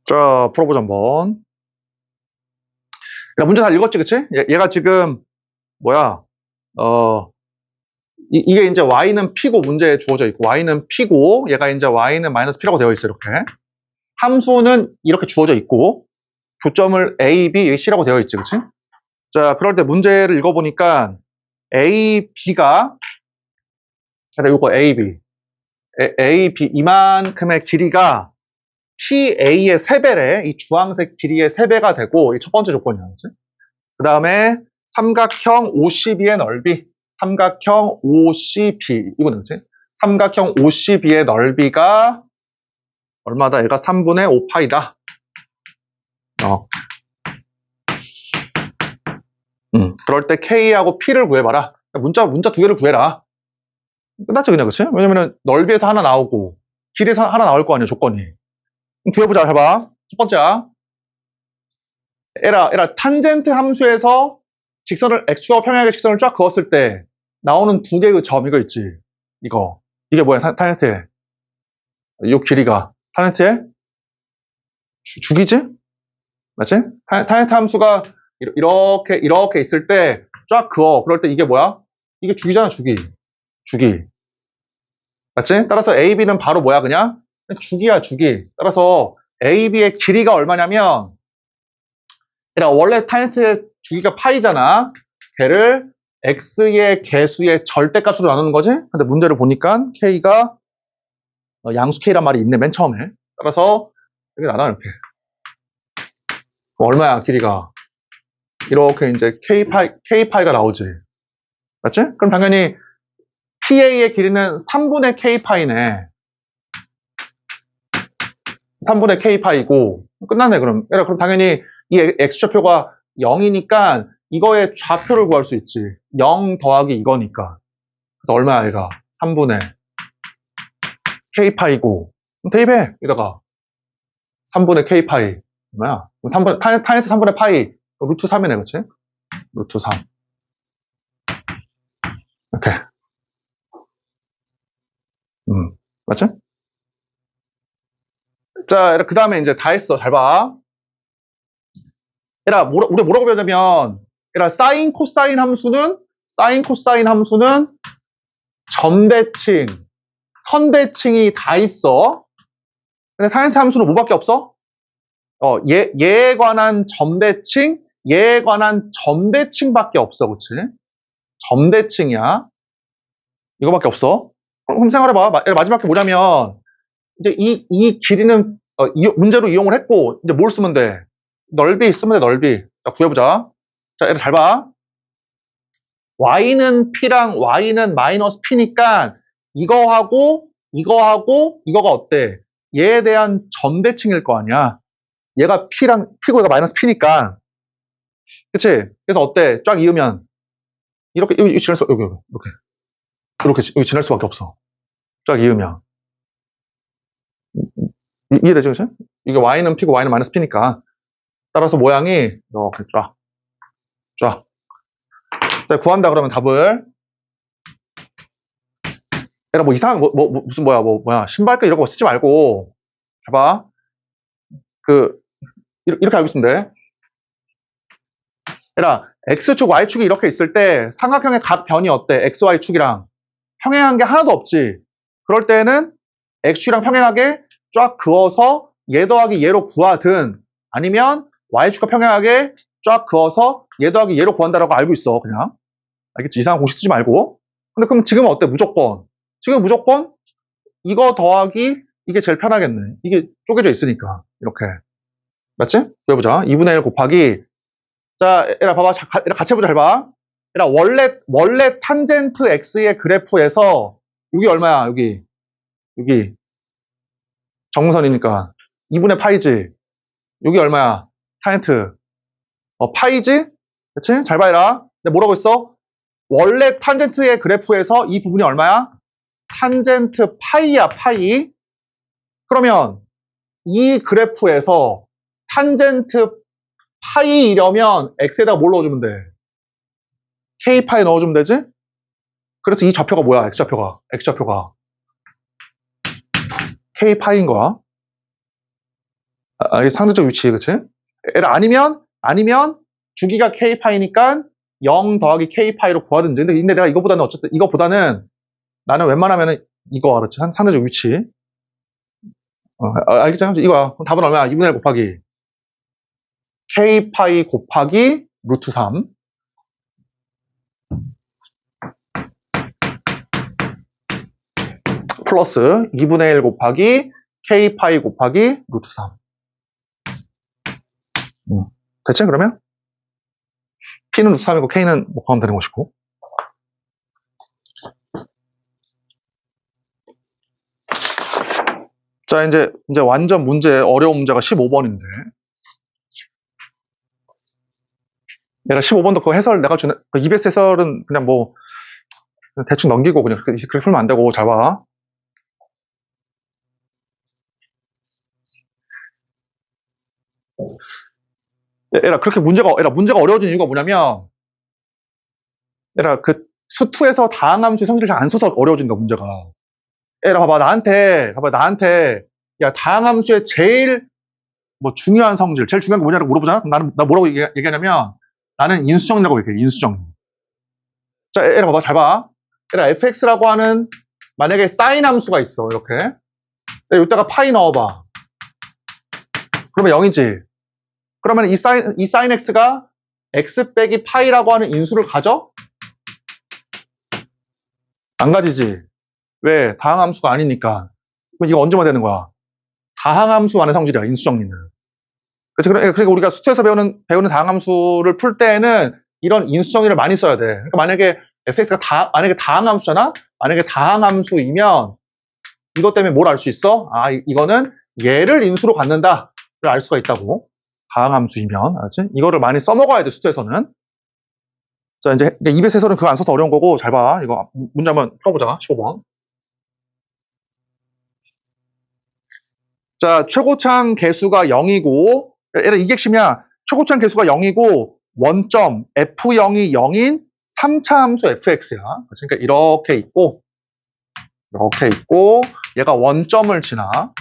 Speaker 1: 자, 풀어보자, 한번. 야, 문제 다 읽었지, 그치? 얘가 지금, 뭐야, 이게 이제 y는 p고 문제에 주어져 있고, y는 p고, 얘가 이제 y는 마이너스 p라고 되어 있어, 이렇게. 함수는 이렇게 주어져 있고, 교점을 a, b, c라고 되어 있지, 그치? 자, 그럴 때 문제를 읽어보니까, a, b가, 요거 a, b. a, b, 이만큼의 길이가 PA의 3배래. 이 주황색 길이의 3배가 되고, 이 첫 번째 조건이야. 그 다음에 삼각형 OCB의 넓이. 삼각형 OCB. 이거는 뭐지? 삼각형 OCB의 넓이가 얼마다? 얘가 3분의 5파이다. 그럴 때 K하고 P를 구해봐라. 문자 두 개를 구해라. 끝났죠, 그냥, 그치? 왜냐면은 넓이에서 하나 나오고, 길이에서 하나 나올 거 아니야, 조건이. 구해보자, 해봐. 첫 번째야. 에라, 탄젠트 함수에서 직선을, x축하고 평행하게 직선을 쫙 그었을 때 나오는 두 개의 점, 이거 있지? 이거. 이게 뭐야, 탄젠트의? 이 길이가. 탄젠트의? 죽이지? 맞지? 탄젠트 함수가 이렇게 있을 때 쫙 그어. 그럴 때 이게 뭐야? 이게 죽이잖아, 죽이. 맞지? 따라서 AB는 바로 뭐야, 그냥 주기야, 주기. 따라서 AB의 길이가 얼마냐면, 그러니까 원래 타인트의 주기가 파이잖아. 걔를 x의 개수의 절대값으로 나누는 거지? 근데 문제를 보니까 k가 양수 k란 말이 있네, 맨 처음에. 따라서 여기 나눠, 이렇게. 얼마야, 길이가? 이렇게 이제 k파이가 나오지. 맞지? 그럼 당연히 PA의 길이는 3분의 k파이네. 3분의 k파이고 끝났네, 그럼. 그럼 당연히 이 x좌표가 0이니까 이거의 좌표를 구할 수 있지. 0 더하기 이거니까. 그래서 얼마야, 얘가? 3분의 k파이고. 그럼 대입해, 여기다가. 3분의 k파이. 얼마야? 3분의, 타이트 3분의 파이. 루트 3이네, 그치? 루트 3. 이렇게. 맞지? 자, 그 다음에 이제 다 했어. 잘 봐. 우리 뭐라고 배우냐면, 사인, 코사인 함수는 점대칭, 선대칭이 다 있어. 근데 사인트 함수는 뭐밖에 없어? 얘에 관한 점대칭, 얘에 관한 점대칭밖에 없어. 그치? 점대칭이야. 이거밖에 없어. 그럼 생각해봐. 마지막에 뭐냐면, 이제 이 길이는, 문제로 이용을 했고, 이제 뭘 쓰면 돼? 넓이 쓰면 돼, 넓이. 자, 구해보자. 자, 얘들 잘 봐. y는 p랑 y는 마이너스 p니까 이거하고 이거가 어때? 얘에 대한 점대칭일 거 아니야. 얘가 p고 얘가 마이너스 p니까. 그치? 그래서 어때? 쫙 이으면 이렇게 여기 지날 수 이렇게 여기 지날 수밖에 없어. 쫙 이으면 이해되죠, 그치? 이게 y는 p고 y는 마이너스 p니까 따라서 모양이 이렇게 쫙. 자, 구한다 그러면 답을. 얘가 뭐 이상한 무슨 뭐야 신발끈 이런 거 쓰지 말고 봐봐. 이렇게 알고 있으면 돼. 얘들아, x축, y축이 이렇게 있을 때 삼각형의 각 변이 어때? x, y축이랑 평행한 게 하나도 없지. 그럴 때는 x축이랑 평행하게 쫙 그어서 얘 더하기 얘로 구하든 아니면 y축과 평행하게 쫙 그어서 얘 더하기 얘로 구한다라고 알고 있어. 그냥. 알겠지? 이상한 공식 쓰지 말고. 근데 그럼 지금은 어때? 지금 무조건 이거 더하기 이게 제일 편하겠네. 이게 쪼개져 있으니까. 이렇게. 맞지? 구해보자. 2분의 1 곱하기. 자, 얘들아, 봐봐. 같이 해보자, 잘 봐. 얘들아, 원래 탄젠트 x의 그래프에서, 여기 얼마야, 여기. 정선이니까. 2분의 파이지. 여기 얼마야? 탄젠트. 파이지? 그치? 잘 봐라. 내가 뭐라고 했어? 원래 탄젠트의 그래프에서 이 부분이 얼마야? 탄젠트 파이야, 파이. 그러면, 이 그래프에서 탄젠트 파이이려면 x에다가 뭘 넣어주면 돼? k파이 넣어주면 되지? 그래서 이 좌표가 뭐야? x좌표가 k파이인 거야. 이 상대적 위치, 그치? 아니면 주기가 k파이니까 0 더하기 k파이로 구하든지. 근데 내가 이거보다는 나는 웬만하면 이거 알았지? 상대적 위치. 알겠지? 이거야. 그럼 답은 얼마야? 2분의 1 곱하기 k파이 곱하기 루트 3 플러스 2분의 1 곱하기 k파이 곱하기 루트 3 됐지? 그러면? p는 루트 3이고 k는 뭐 구하면 되는 것이고. 자, 이제 완전 어려운 문제가 15번인데. 내가 15번도 그 해설 내가 주는, 그 EBS 해설은 그냥 뭐, 대충 넘기고 그냥 그렇게 풀면 안 되고, 잘 봐. 문제가 어려워진 이유가 뭐냐면, 그 수투에서 다항함수의 성질을 잘 안 써서 어려워진다, 문제가. 봐봐, 나한테, 야, 다항함수의 제일 중요한 성질, 제일 중요한 게 뭐냐고 물어보잖아? 나 뭐라고 얘기하냐면, 나는 인수정리라고 얘기해, 인수정리. 자, 봐봐, 잘 봐. fx라고 하는 만약에 사인 함수가 있어, 이렇게. 이따가 파이 넣어봐. 그러면 0이지. 그러면 이 사인 x가 x 빼기 파이라고 하는 인수를 가져? 안 가지지. 왜? 다항함수가 아니니까. 그럼 이거 언제만 되는 거야? 다항함수 안의 성질이야, 인수정리는. 그치? 그러니까 우리가 수트에서 배우는 다항함수를 풀 때에는 이런 인수정리를 많이 써야 돼. 그러니까 만약에 fx가 만약에 다항함수잖아? 만약에 다항함수이면 이것 때문에 뭘 알 수 있어? 아, 이거는 얘를 인수로 갖는다를 알 수가 있다고. 다항함수이면. 알았지? 이거를 많이 써먹어야 돼, 수트에서는. 자, 이제 EBS에서는 그거 안 써서 어려운 거고, 잘 봐. 이거 문제 한번 풀어보자. 15번. 자, 최고창 개수가 0이고, 얘는 이게 핵심이야. 최고창 개수가 0이고, 원점 F0이 0인 3차 함수 fx야. 그러니까 이렇게 있고, 얘가 원점을 지나.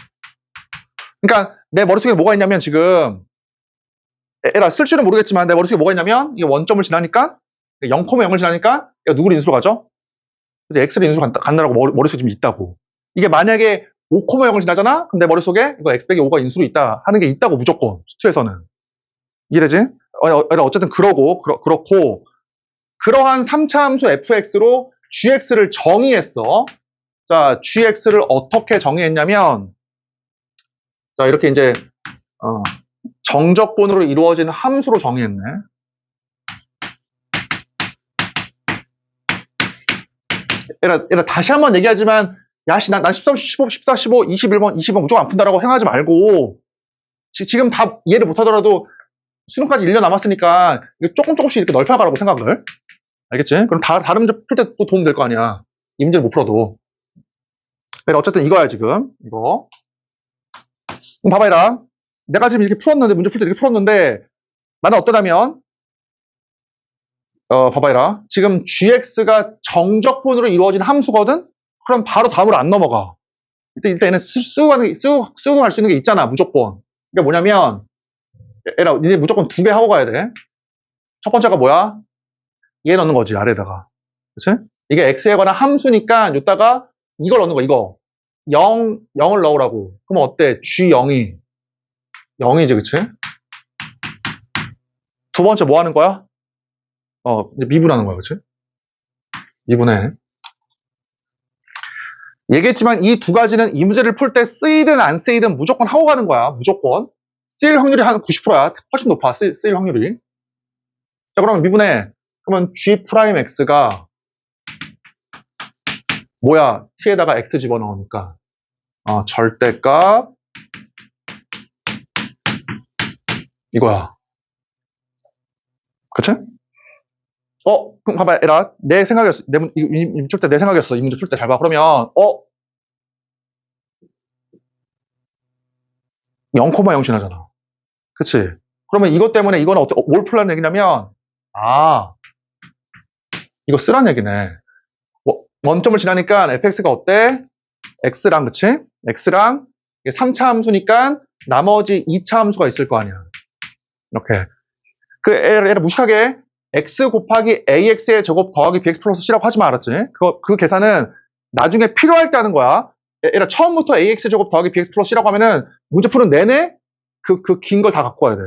Speaker 1: 그러니까 내 머릿속에 뭐가 있냐면 지금, 에라 쓸 줄은 모르겠지만 내 머릿속에 뭐가 있냐면, 이게 원점을 지나니까, 0,0을 지나니까, 얘가 누구를 인수로 가죠? x를 인수로 간다라고 머릿속에 지금 있다고. 이게 만약에 5,0을 지나잖아? 그럼 내 머릿속에 이거 x 빼기 5가 인수로 있다 하는 게 있다고 무조건 수트에서는. 이해되지? 어쨌든 그렇고 그러한 3차 함수 fx로 gx를 정의했어. 자, gx를 어떻게 정의했냐면 자, 이렇게 이제 정적분으로 이루어지는 함수로 정의했네. 얘라 다시 한번 얘기하지만 야씨 난 13, 15, 14, 15, 21번, 20번 무조건 안 푼다라고 생각하지 말고 지금 다 이해를 못하더라도 수능까지 1년 남았으니까 조금씩 이렇게 넓혀가라고 생각을. 알겠지? 그럼 다른 문제 풀 때 또 도움 될 거 아니야. 이 문제를 못 풀어도. 어쨌든 이거야 지금. 이거. 그럼 봐봐라. 내가 지금 이렇게 풀었는데 문제 풀 때 이렇게 풀었는데 나는 어떠냐면 봐봐라. 지금 gx가 정적분으로 이루어진 함수거든? 그럼 바로 다음으로 안 넘어가. 일단 얘는 쓰고 갈 수 있는 게 있잖아, 무조건. 그러니까 뭐냐면, 얘라, 이제 무조건 2배 하고 가야 돼. 첫 번째가 뭐야? 얘 넣는 거지, 아래에다가. 그치? 이게 x에 관한 함수니까, 이따가 이걸 넣는 거야, 이거. 0을 넣으라고. 그럼 어때? g0이 0이지, 그치? 두 번째 뭐 하는 거야? 이제 미분하는 거야, 그치? 미분해. 얘기했지만 이 두 가지는 이 문제를 풀 때 쓰이든 안 쓰이든 무조건 하고 가는 거야. 무조건. 쓰일 확률이 한 90%야. 훨씬 높아. 쓰일 확률이. 자, 그러면 미분해. 그러면 G'X가 뭐야? T에다가 X 집어넣으니까. 절대값. 이거야. 그치? 그럼 봐봐. 에라. 내 생각이었어. 이 풀 때 내 생각이었어. 이 문제 풀 때 잘 봐. 그러면, 0,0 지나잖아. 그치? 그러면 이것 때문에 이거는 뭘 풀라는 얘기냐면, 이거 쓰란 얘기네. 원점을 지나니까 fx가 어때? x랑, 그치? x랑 3차 함수니까 나머지 2차 함수가 있을 거 아니야. 이렇게. 얘를 무식하게 x 곱하기 ax의 제곱 더하기 bx 플러스 c라고 하지 마, 알았지? 그 계산은 나중에 필요할 때 하는 거야. 얘라 처음부터 ax 제곱 더하기 bx 플러스 c라고 하면은 문제 푸는 내내 그 긴 걸 다 갖고 와야 돼.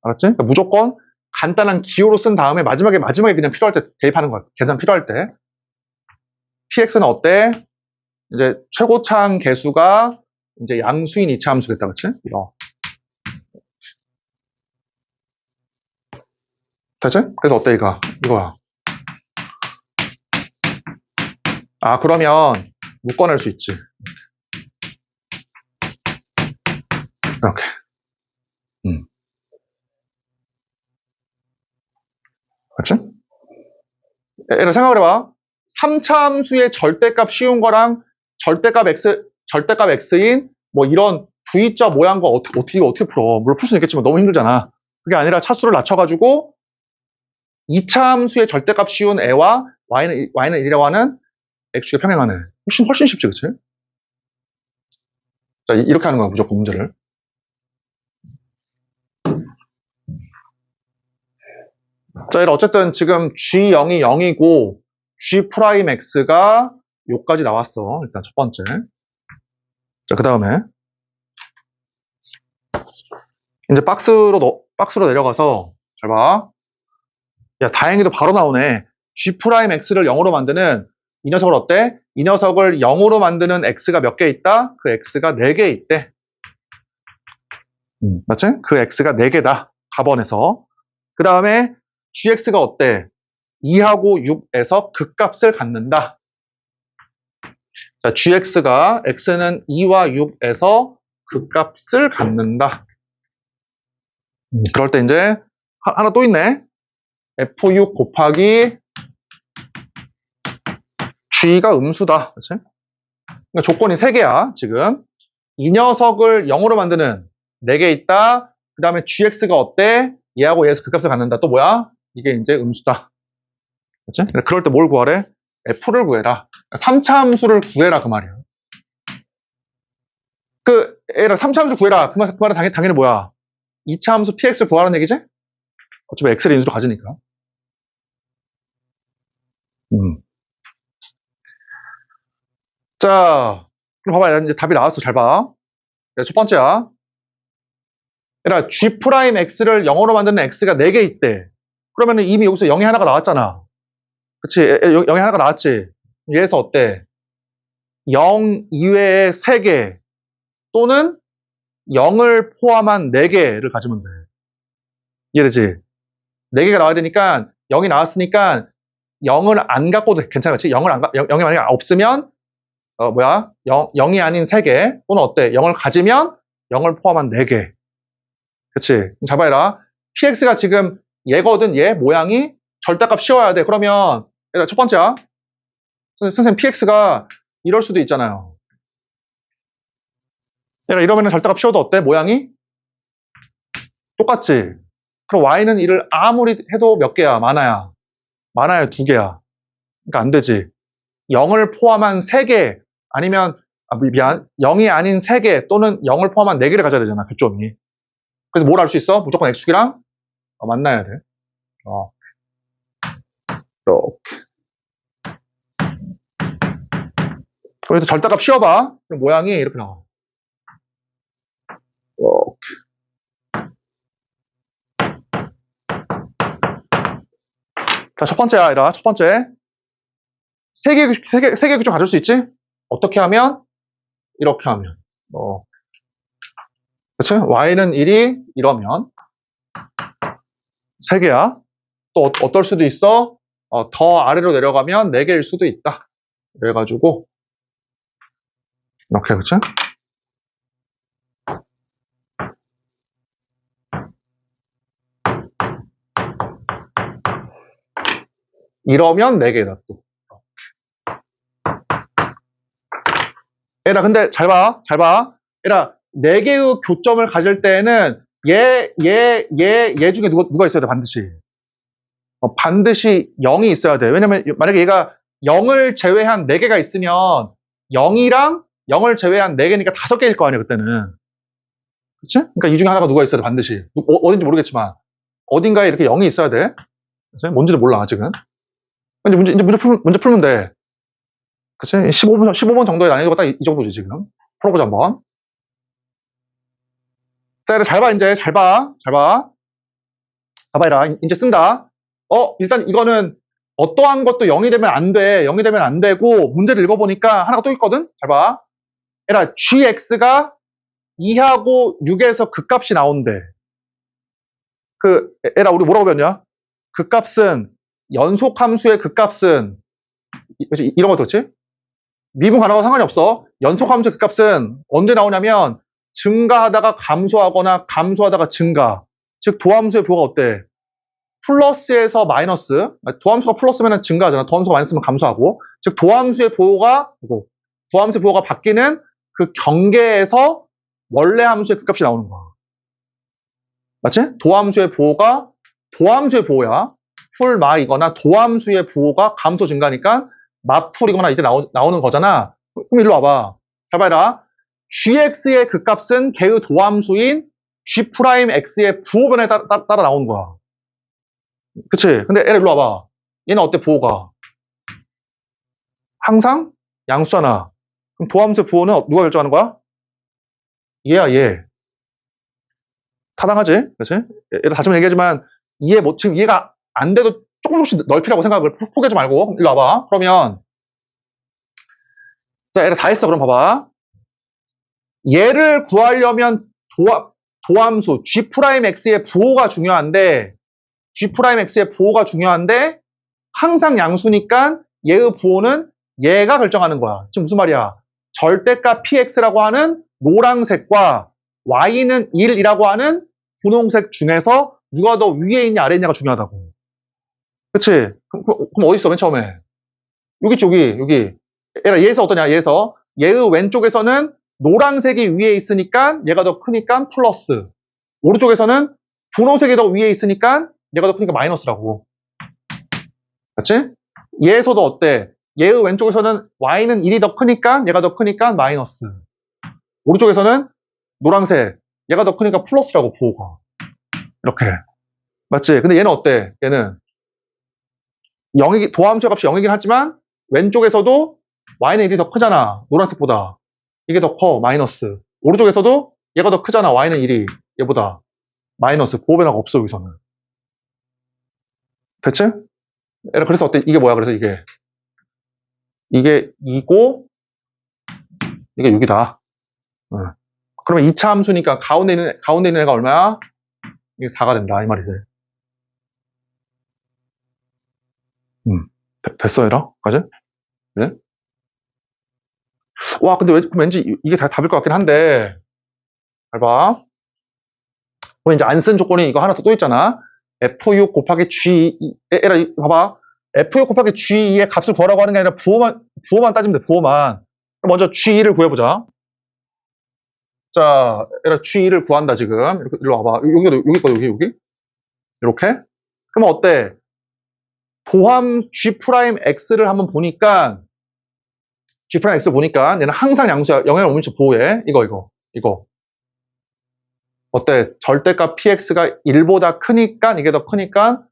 Speaker 1: 알았지? 그러니까 무조건 간단한 기호로 쓴 다음에 마지막에 그냥 필요할 때 대입하는 거야. 계산 필요할 때. px는 어때? 이제 최고창 개수가 이제 양수인 2차 함수겠다, 그치? 이거. 됐지? 그래서 어때, 이거야. 그러면 묶어낼 수 있지. 이렇게. 그치? 얘를 생각을 해봐. 3차 함수의 절대값 씌운 거랑 절대값 x인 뭐 이런 V자 모양과 어떻게 풀어. 물론 풀 수는 있겠지만 너무 힘들잖아. 그게 아니라 차수를 낮춰가지고 2차 함수의 절대값 씌운 애와 y는 1이라고 하는 x축의 평행하네. 훨씬 쉽지, 그치? 자, 이렇게 하는 거야, 무조건 문제를. 자, 어쨌든 지금 G0이 0이고 G'X가 요까지 나왔어. 일단 첫 번째. 자, 그 다음에 이제 박스로 내려가서 잘 봐. 야, 다행히도 바로 나오네. G'X를 0으로 만드는 이 녀석을 어때? 이 녀석을 0으로 만드는 X가 몇 개 있다? 그 X가 4개 있대. 맞지? 그 X가 4개다. 가번에서. 그 다음에 Gx가 어때? 2하고 6에서 극값을 갖는다. 자, Gx가 X는 2와 6에서 극값을 갖는다. 그럴 때 이제 하나 또 있네. F6 곱하기 G가 음수다. 그치? 그러니까 조건이 3개야, 지금. 이 녀석을 0으로 만드는 4개 있다. 그 다음에 Gx가 어때? 얘하고 얘에서 극값을 갖는다. 또 뭐야? 이게 이제 음수다. 그치? 그럴 때 뭘 구하래? F를 구해라. 3차 함수를 구해라, 그 말이야. 얘라 3차 함수 구해라. 그 말은 당연히 뭐야? 2차 함수 px 구하라는 얘기지? 어차피 x를 인수로 가지니까. 자, 그럼 봐봐. 이제 답이 나왔어. 잘 봐. 첫 번째야. 얘라 G'X를 0으로 만드는 X가 4개 있대. 그러면 이미 여기서 0이 하나가 나왔잖아. 그치? 0이 하나가 나왔지? 얘에서 어때? 0 이외의 3개 또는 0을 포함한 4개를 가지면 돼. 이해되지? 4개가 나와야 되니까 0이 나왔으니까 0을 안 갖고도 괜찮아. 그치? 0이 만약에 없으면 0이 아닌 3개 또는 어때? 0을 가지면 0을 포함한 4개. 그치? 잘 봐라. px가 지금 얘거든. 얘 모양이 절대값 씌워야 돼. 그러면 첫 번째야. 선생님 px가 이럴 수도 있잖아요. 이러면 절대값 씌워도 어때? 모양이? 똑같지? 그럼 y는 이를 아무리 해도 몇 개야? 많아야 2개야. 그러니까 안 되지. 0을 포함한 3개 아니면 미안 0이 아닌 3개 또는 0을 포함한 4개를 가져야 되잖아. 교점이. 그래서 뭘 알 수 있어? 무조건 x축이랑 만나야 돼. 이렇게. 그래서 절대값 씌워봐. 그럼 모양이 이렇게 나와. 이렇게. 자, 첫 번째야, 이라. 첫 번째. 세 개 규정 가질 수 있지? 어떻게 하면? 이렇게 하면. 그치? y는 1이 이러면. 3개야. 또 어떨 수도 있어? 더 아래로 내려가면 4개일 수도 있다. 그래가지고. 이렇게, 그치? 이러면 4개다, 또. 얘라, 근데 잘 봐. 얘라, 4개의 교점을 가질 때에는 얘 중에 누가 있어야 돼, 반드시. 반드시 0이 있어야 돼. 왜냐면, 만약에 얘가 0을 제외한 4개가 있으면 0이랑 0을 제외한 4개니까 5개일 거 아니야, 그때는. 그치? 그러니까 이 중에 하나가 누가 있어야 돼, 반드시. 어딘지 모르겠지만. 어딘가에 이렇게 0이 있어야 돼. 그치? 뭔지도 몰라, 아직은. 이제 문제 풀면 돼. 그치? 15번 정도의 난이도가 딱 이 정도지, 지금. 풀어보자, 한번. 자, 잘 봐, 이제. 잘 봐. 봐봐라. 이제 쓴다. 일단 이거는 어떠한 것도 0이 되면 안 돼. 0이 되면 안 되고, 문제를 읽어보니까 하나가 또 있거든? 잘 봐. 얘라, gx가 2하고 6에서 극값이 나온대. 얘라, 우리 뭐라고 배웠냐? 극값은, 연속함수의 극값은, 이런 거 듣지? 미분 가능하고 상관이 없어. 연속함수의 극값은 언제 나오냐면, 증가하다가 감소하거나 감소하다가 증가. 즉, 도함수의 부호가 어때? 플러스에서 마이너스. 도함수가 플러스면 증가하잖아. 도함수가 마이너스면 감소하고. 즉, 도함수의 부호가 바뀌는 그 경계에서 원래 함수의 극값이 나오는 거야. 맞지? 도함수의 부호가 도함수의 부호야. 풀마이거나 도함수의 부호가 감소 증가니까 마풀이거나 이때 나오는 거잖아. 그럼 일로 와봐. 잘 봐라. gx의 극값은 걔의 도함수인 g'x의 부호변에 따라 나오는 거야. 그치? 근데 일로 와봐. 얘는 어때, 부호가? 항상 양수잖아. 그럼 도함수의 부호는 누가 결정하는 거야? 얘야, 얘. 타당하지? 그렇지? 다시 한번 얘기하지만, 지금 이해가 안 돼도 조금씩 넓히라고 생각을 포기하지 말고, 일로 와봐. 그러면, 자, 얘를 다 했어. 그럼 봐봐. 얘를 구하려면 도함수 G'X의 부호가 중요한데, G'X의 부호가 중요한데, 항상 양수니까 얘의 부호는 얘가 결정하는 거야. 지금 무슨 말이야? 절대값 px라고 하는 노란색과 y는 1이라고 하는 분홍색 중에서 누가 더 위에 있냐 아래 있냐가 중요하다고. 그치? 그럼 어디 있어 맨 처음에? 여기 있지 여기. 얘에서 어떠냐 얘에서 얘의 왼쪽에서는 노란색이 위에 있으니까 얘가 더 크니까 플러스, 오른쪽에서는 분홍색이 더 위에 있으니까 얘가 더 크니까 마이너스라고. 맞지? 얘에서도 어때? 얘의 왼쪽에서는 y는 1이 더 크니까 얘가 더 크니까 마이너스, 오른쪽에서는 노란색 얘가 더 크니까 플러스라고 부호가. 이렇게. 맞지? 근데 얘는 어때? 얘는 도함수의 값이 0이긴 하지만 왼쪽에서도 y는 1이 더 크잖아. 노란색보다. 이게 더 커. 마이너스. 오른쪽에서도 얘가 더 크잖아. y는 1이 얘보다. 마이너스. 부호 변화가 없어 여기서는. 됐지? 그래서 어때? 이게 뭐야? 그래서 이게 2고 이게 6이다. 그러면 2차 함수니까 가운데 있는 애가 얼마야? 이게 4가 된다. 이 말이지. 됐어, 얘라? 까지? 네? 와, 근데 왠지 이게 다 답일 것 같긴 한데. 잘 봐. 그럼 이제 안 쓴 조건이 이거 하나 또 있잖아. F6 곱하기 G, 얘라, 봐봐. F6 곱하기 G2의 값을 구하라고 하는 게 아니라 부호만 따지면 돼, 부호만. 먼저 G2를 구해보자. 자, 얘라 G2를 구한다, 지금. 이렇게, 일로 와봐. 여기. 이렇게. 그러면 어때? 도함 G'X를 한번 보니까, G'X 보니까 얘는 항상 양수야. 영향을 못 미쳐, 부호에. 이거. 어때? 절대값 px가 1보다 크니까 이게 더 크니까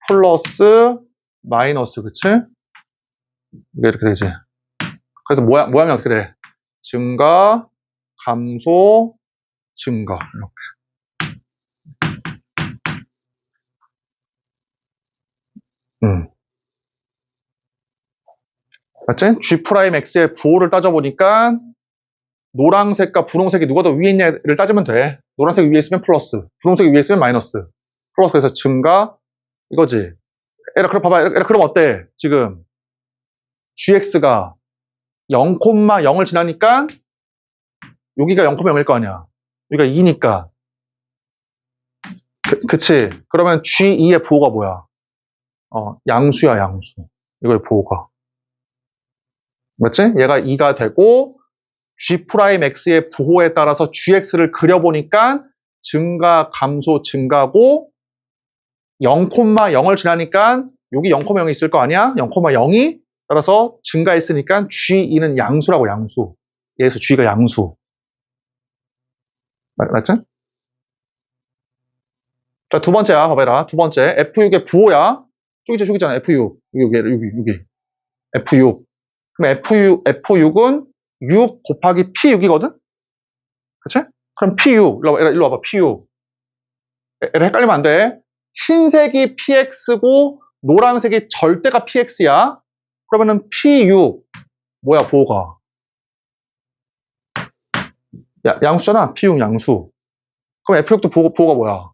Speaker 1: 플러스 마이너스, 그치? 이게 이렇게 되지. 그래서 모양이 어떻게 돼? 증가, 감소, 증가. 이렇게. 맞지? G'X의 부호를 따져보니까 노란색과 분홍색이 누가 더 위에 있냐를 따지면 돼. 노란색이 위에 있으면 플러스, 분홍색이 위에 있으면 마이너스. 플러스, 그래서 증가, 이거지. 그럼 봐봐. 그럼 어때? 지금 gx가 0,0을 지나니까 여기가 0,0일 거 아니야. 여기가 2니까. 그치? 그러면 G2의 부호가 뭐야? 양수야, 양수. 이거의 부호가. 맞지? 얘가 2가 되고 G'X의 부호에 따라서 GX를 그려보니까 증가, 감소, 증가고 0,0을 지나니까 여기 0,0이 있을 거 아니야? 0,0이 따라서 증가했으니까 G2는 양수라고, 양수. 얘에서 G가 양수. 맞지? 자, 두 번째야. 봐봐라. 두 번째. F6의 부호야. 쭉이잖아. F6. 여기. F6. 그럼 F6은 6 곱하기 P6이거든? 그치? 그럼 P6. 일로 와봐. P6. 헷갈리면 안 돼. 흰색이 PX고 노란색이 절대가 PX야. 그러면은 P6. 뭐야, 부호가? 양수잖아. P6 양수. 그럼 F6도 부호가 뭐야?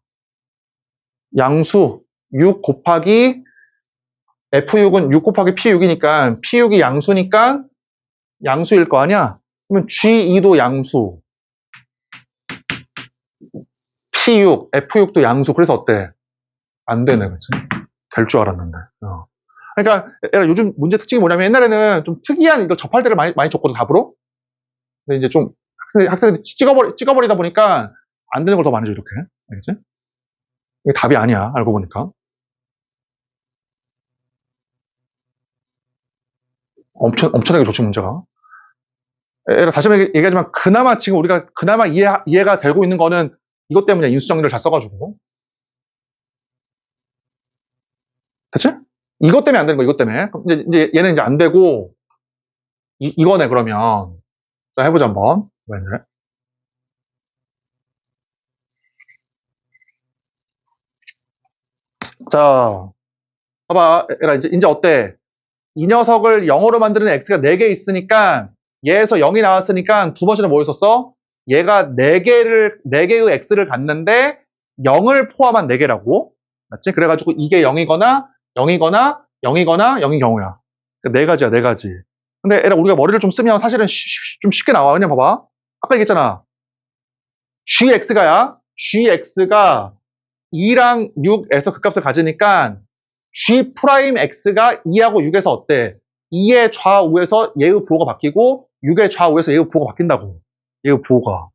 Speaker 1: 양수. 6 곱하기 F6은 6 곱하기 P6이니까 P6이 양수니까 양수일 거 아니야? 그러면 G2도 양수. P6, F6도 양수. 그래서 어때? 안 되네, 그치? 될 줄 알았는데. 그러니까 요즘 문제 특징이 뭐냐면 옛날에는 좀 특이한 이걸 접할 때를 많이 줬거든, 답으로. 근데 이제 좀 학생들이 찍어버리다 보니까 안 되는 걸 더 많이 줘, 이렇게. 알겠지? 이게 답이 아니야, 알고 보니까. 엄청나게 좋지, 문제가. 다시 한번 얘기하지만 그나마 지금 우리가 그나마 이해가 되고 있는 거는 이것 때문에 인수정리를 잘 써가지고. 됐지? 이것 때문에 안 되는 거, 이것 때문에. 이제 얘는 이제 안 되고, 이거네, 그러면. 자, 해보자, 한번. 왜 그래? 자, 봐봐. 얘라, 이제 어때? 이 녀석을 0으로 만드는 x가 4개 있으니까, 얘에서 0이 나왔으니까 두 번째는 뭐 있었어? 얘가 4개의 x를 갖는데, 0을 포함한 4개라고. 맞지? 그래가지고 이게 0이거나, 0이거나, 0이거나, 0인 경우야. 네 가지야, 네 가지. 근데 얘라, 우리가 머리를 좀 쓰면 사실은 좀 쉽게 나와. 그냥 봐봐. 아까 얘기했잖아. gx가 2랑 6에서 극값을 가지니까 g 프라임 x가 2하고 6에서 어때? 2의 좌우에서 얘의 부호가 바뀌고 6의 좌우에서 얘의 부호가 바뀐다고. 얘의 부호가.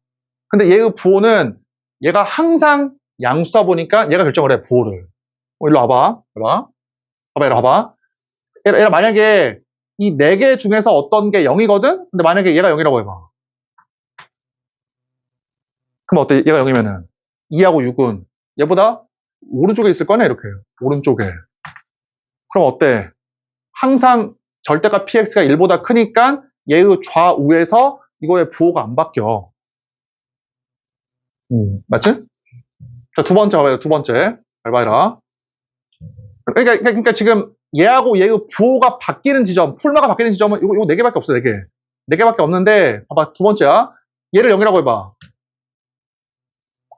Speaker 1: 근데 얘의 부호는 얘가 항상 양수다 보니까 얘가 결정을 해, 부호를. 일로 와봐. 봐봐. 봐봐, 이리 와봐. 얘라 만약에 이 4개 중에서 어떤 게 0이거든? 근데 만약에 얘가 0이라고 해봐. 그럼 어때? 얘가 0이면은 2하고 6은 얘보다 오른쪽에 있을 거네, 이렇게. 오른쪽에. 그럼 어때? 항상 절대값 px가 1보다 크니까 얘의 좌우에서 이거의 부호가 안 바뀌어. 맞지? 자, 두 번째 봐봐요. 두 번째. 잘 봐라. 그러니까 지금 얘하고 얘의 부호가 바뀌는 지점, 풀마가 바뀌는 지점은 이거 4개밖에 없어, 4개. 4개밖에 없는데, 봐봐, 두 번째야. 얘를 0이라고 해봐.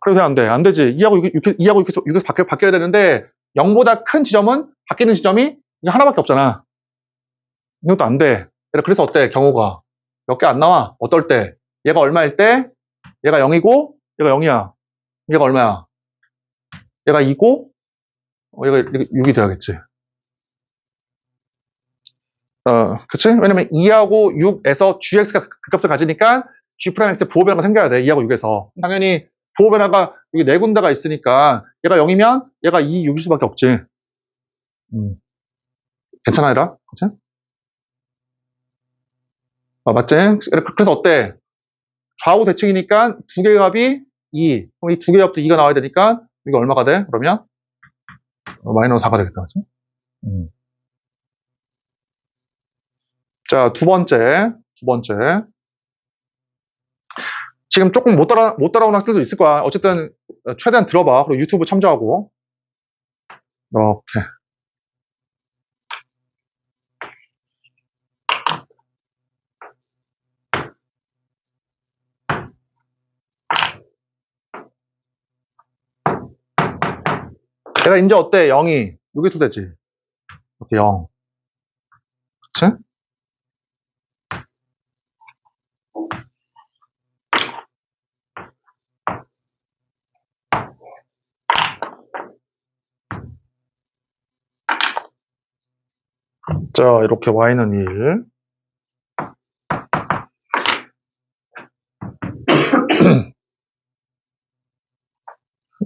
Speaker 1: 그래도 안 돼. 안 되지. 2하고 6에서 바뀌어야 되는데, 0보다 큰 지점은, 바뀌는 지점이 하나밖에 없잖아. 이것도 안 돼. 그래서 어때? 경우가. 몇 개 안 나와. 어떨 때? 얘가 얼마일 때? 얘가 0이고, 얘가 0이야. 얘가 얼마야? 얘가 2고, 얘가 6이 돼야겠지. 그치? 왜냐면 2하고 6에서 gx가 그 값을 가지니까 g 프라임 x의 부호 변화가 생겨야 돼. 2하고 6에서. 당연히 부호 변화가 여기 네 군데가 있으니까 얘가 0이면 얘가 2, 6일 수밖에 없지. 괜찮아, 얘라? 그치? 맞지? 그래서 어때? 좌우 대칭이니까 두 개의 값이 2. 그럼 이 두 개의 값도 2가 나와야 되니까 이게 얼마가 돼? 그러면? 마이너스 4가 되겠다. 그치? 자, 두 번째. 지금 조금 못 따라오는 학생들도 있을 거야. 어쨌든, 최대한 들어봐. 그리고 유튜브 참조하고. 이렇게. 얘가 이제 어때? 0이. 여기서 되지. 이렇게 0. 그치? 자, 이렇게 y는 1.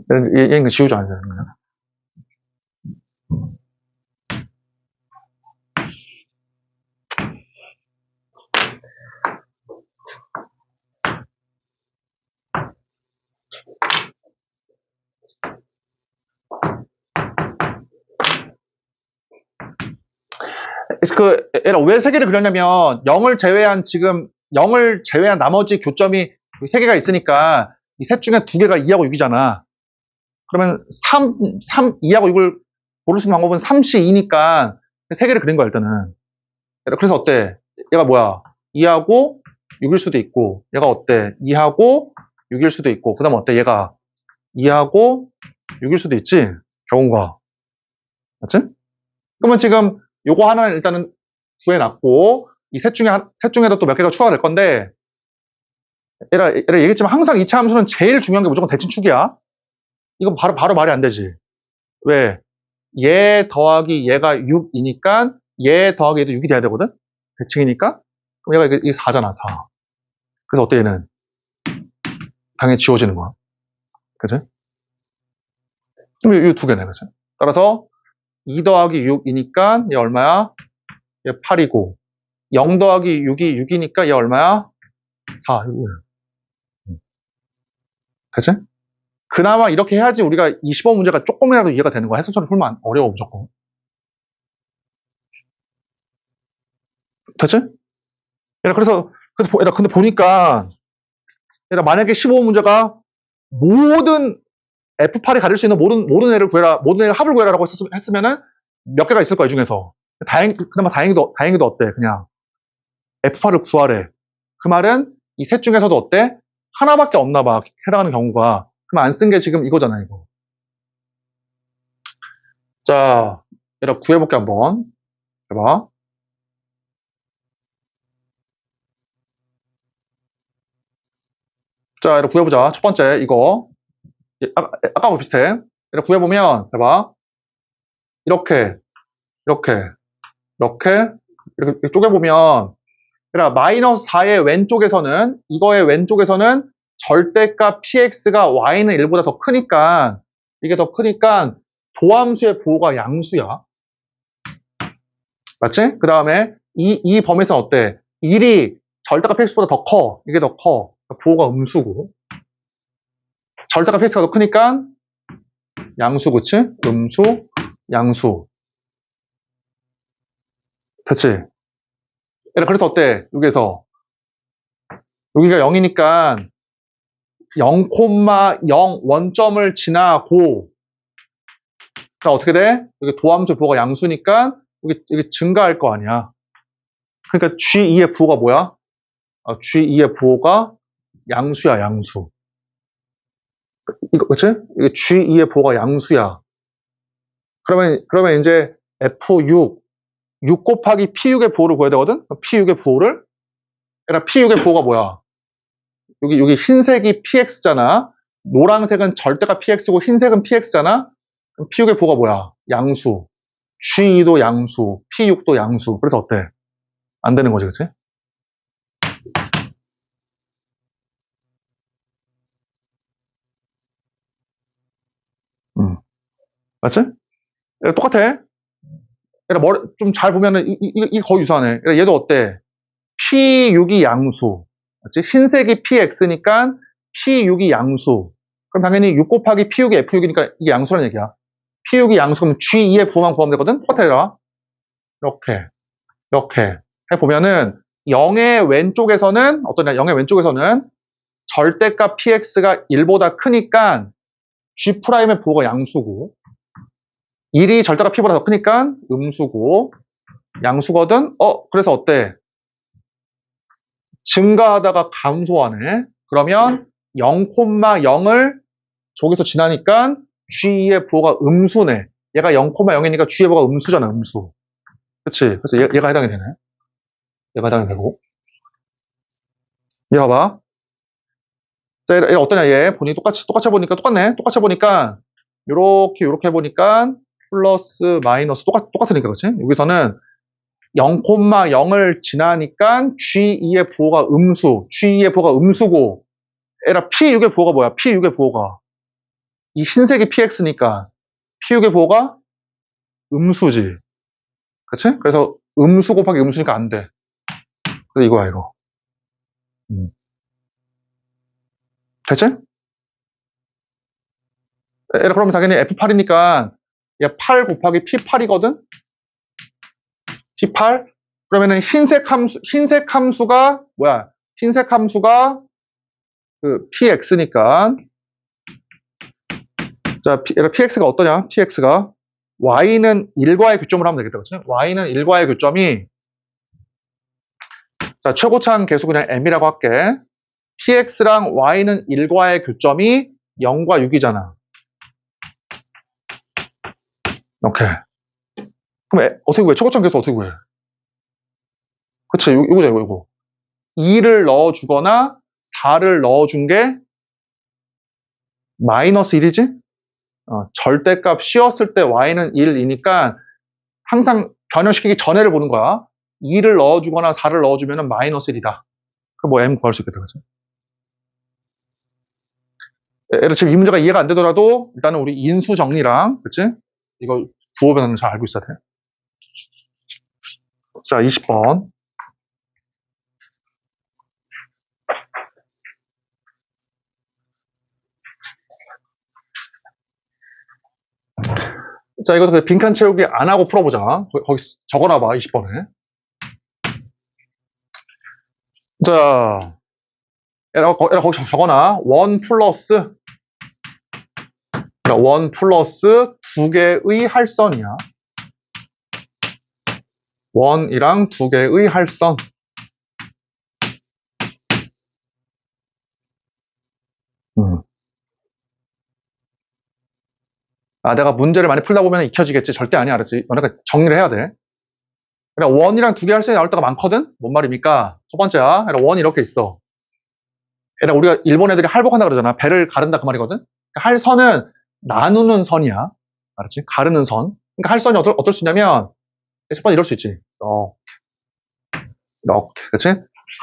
Speaker 1: 얘는 지우자, 이제. 얘가 왜 3개를 그렸냐면, 0을 제외한 나머지 교점이 3개가 있으니까, 이 셋 중에 2개가 2하고 6이잖아. 그러면 2하고 6을 고를 수 있는 방법은 3시 2니까 3개를 그린 거야, 일단은. 그래서 어때? 얘가 뭐야? 2하고 6일 수도 있고, 얘가 어때? 2하고 6일 수도 있고, 그 다음 어때? 얘가 2하고 6일 수도 있지? 경우가. 맞지? 그러면 지금 요거 하나는 일단은 구해놨고, 이 셋 중에도 또 몇 개가 추가가 될 건데, 얘라 얘기했지만 항상 2차 함수는 제일 중요한 게 무조건 대칭축이야. 이건 바로 말이 안 되지. 왜? 얘 더하기 얘가 6이니까 얘 더하기 얘도 6이 돼야 되거든? 대칭이니까? 그럼 얘가 이게 4잖아, 4. 그래서 어때, 얘는? 당연히 지워지는 거야. 그치? 그럼 이 두 개네, 그치? 따라서 2 더하기 6이니까 얘 얼마야? 얘 8이고 0 더하기 6이 6이니까 얘 얼마야? 4. 그치? 그나마 이렇게 해야지 우리가 20번 문제가 조금이라도 이해가 되는 거야. 해석처럼 풀면 어려워, 무조건. 됐지? 근데 보니까, 만약에 15번 문제가 모든 F8이 가질 수 있는 모든 애를 구해라, 모든 애의 합을 구해라라고 했으면은 몇 개가 있을 거야, 이 중에서. 그나마 다행히도 어때? 그냥 F8을 구하래. 그 말은 이 셋 중에서도 어때? 하나밖에 없나 봐, 해당하는 경우가. 그럼 안 쓴 게 지금 이거잖아, 이거. 자, 얘들아, 구해볼게, 한번. 해봐. 자, 얘들아, 구해보자. 첫 번째, 이거. 아까하고 비슷해. 얘들아, 구해보면, 해봐. 이렇게, 이렇게, 이렇게 쪼개보면, 그러니까 마이너스 4의 왼쪽에서는, 이거의 왼쪽에서는 절대값 px가 y는 1보다 더 크니까, 이게 더 크니까 도함수의 부호가 양수야. 맞지? 그 다음에 이 범위에서는 어때? 1이 절대값 px보다 더 커. 이게 더 커. 부호가 음수고. 절대값 px가 더 크니까 양수, 그치? 음수, 양수. 됐지? 그래서 어때? 여기서 여기가 0이니까 0,0 원점을 지나고, 자, 어떻게 돼? 여기 도함수 부호가 양수니까 여기 증가할 거 아니야. 그러니까 G2의 부호가 뭐야? G2의 부호가 양수야, 양수. 이거, 그치? 이게 G2의 부호가 양수야. 그러면 이제 F6 곱하기 P6의 부호를 구해야 되거든? P6의 부호를? 그러니까 P6의 부호가 뭐야? 여기 흰색이 PX잖아. 노란색은 절대가 PX고 흰색은 PX잖아. 그럼 P6의 부호가 뭐야? 양수. G2도 양수, P6도 양수. 그래서 어때? 안 되는 거지, 그치? 맞지? 똑같아. 좀 잘 보면은 이 거의 유사하네. 얘도 어때? P6이 양수. 맞지? 흰색이 PX니까 P6이 양수. 그럼 당연히 6 곱하기 P6이 F6이니까 이게 양수란 얘기야. P6이 양수, 그럼 G2의 부호만 구하면 되거든? 똑같아, 얘들아. 이렇게 해보면은 0의 왼쪽에서는 어떠냐? 0의 왼쪽에서는 절대값 PX가 1보다 크니까 G'의 부호가 양수고, 1이 절대값 P보다 더 크니까 음수고, 양수거든? 그래서 어때? 증가하다가 감소하네. 그러면 0,0을 저기서 지나니까 G의 부호가 음수네. 얘가 0,0이니까 G의 부호가 음수잖아, 음수. 그치? 그래서 얘가 해당이 되네. 얘가 해당이 되고. 얘 봐봐. 자, 얘 어떠냐, 얘. 보니 똑같이 보니까, 똑같네. 똑같이 보니까, 요렇게 보니까, 플러스, 마이너스, 똑같으니까, 그치? 여기서는 0,0을 지나니까 G2의 부호가 G2의 부호가 음수고, 에라 P6의 부호가 뭐야? P6의 부호가. 이 흰색이 PX니까 P6의 부호가 음수지. 그치? 그래서 음수 곱하기 음수니까 안 돼. 그래서 이거야, 이거. 됐지? 에라 그러면 당연히 F8이니까 얘 8 곱하기 P8이거든? P8? 그러면은 흰색 함수가 뭐야? 흰색 함수가 그 PX니까. 자, PX가 어떠냐? PX가 Y는 1과의 교점을 하면 되겠다. 그치? Y는 1과의 교점이, 자, 최고차항 계수 그냥 M이라고 할게. PX랑 Y는 1과의 교점이 0과 6이잖아. 오케이. 그럼 어떻게 구해? 최고차항 계수 어떻게 구해? 그치, 이거죠, 이거. 2를 넣어주거나 4를 넣어준 게 마이너스 1이지? 절대값 씌웠을 때 y는 1이니까 항상 변형시키기 전에를 보는 거야. 2를 넣어주거나 4를 넣어주면 마이너스 1이다. 그럼 뭐 m 구할 수 있겠다. 그죠? 예를 지금 이 문제가 이해가 안 되더라도 일단은 우리 인수 정리랑, 그치? 이거 부호 변화는 잘 알고 있어야 돼. 자, 20번. 자, 이것도 빈칸 채우기 안 하고 풀어보자. 거기 적어놔봐, 20번에. 자, 얘가 거기 적어놔. 1 플러스 1 플러스 2개의 할선이야. 1이랑 2개의 할선. 내가 문제를 많이 풀다 보면 익혀지겠지. 절대 아니야, 알았지? 너네가 정리를 해야 돼. 그래, 1이랑 2개 할선이 나올 때가 많거든? 뭔 말입니까? 첫 번째야. 그래, 1이 이렇게 있어. 그래, 우리가 일본 애들이 할복한다 그러잖아. 배를 가른다 그 말이거든? 할선은 나누는 선이야. 알았지? 가르는 선. 그러니까 할선이 어떨 수 있냐면, 첫 번째 이럴 수 있지. 이렇게. 그치?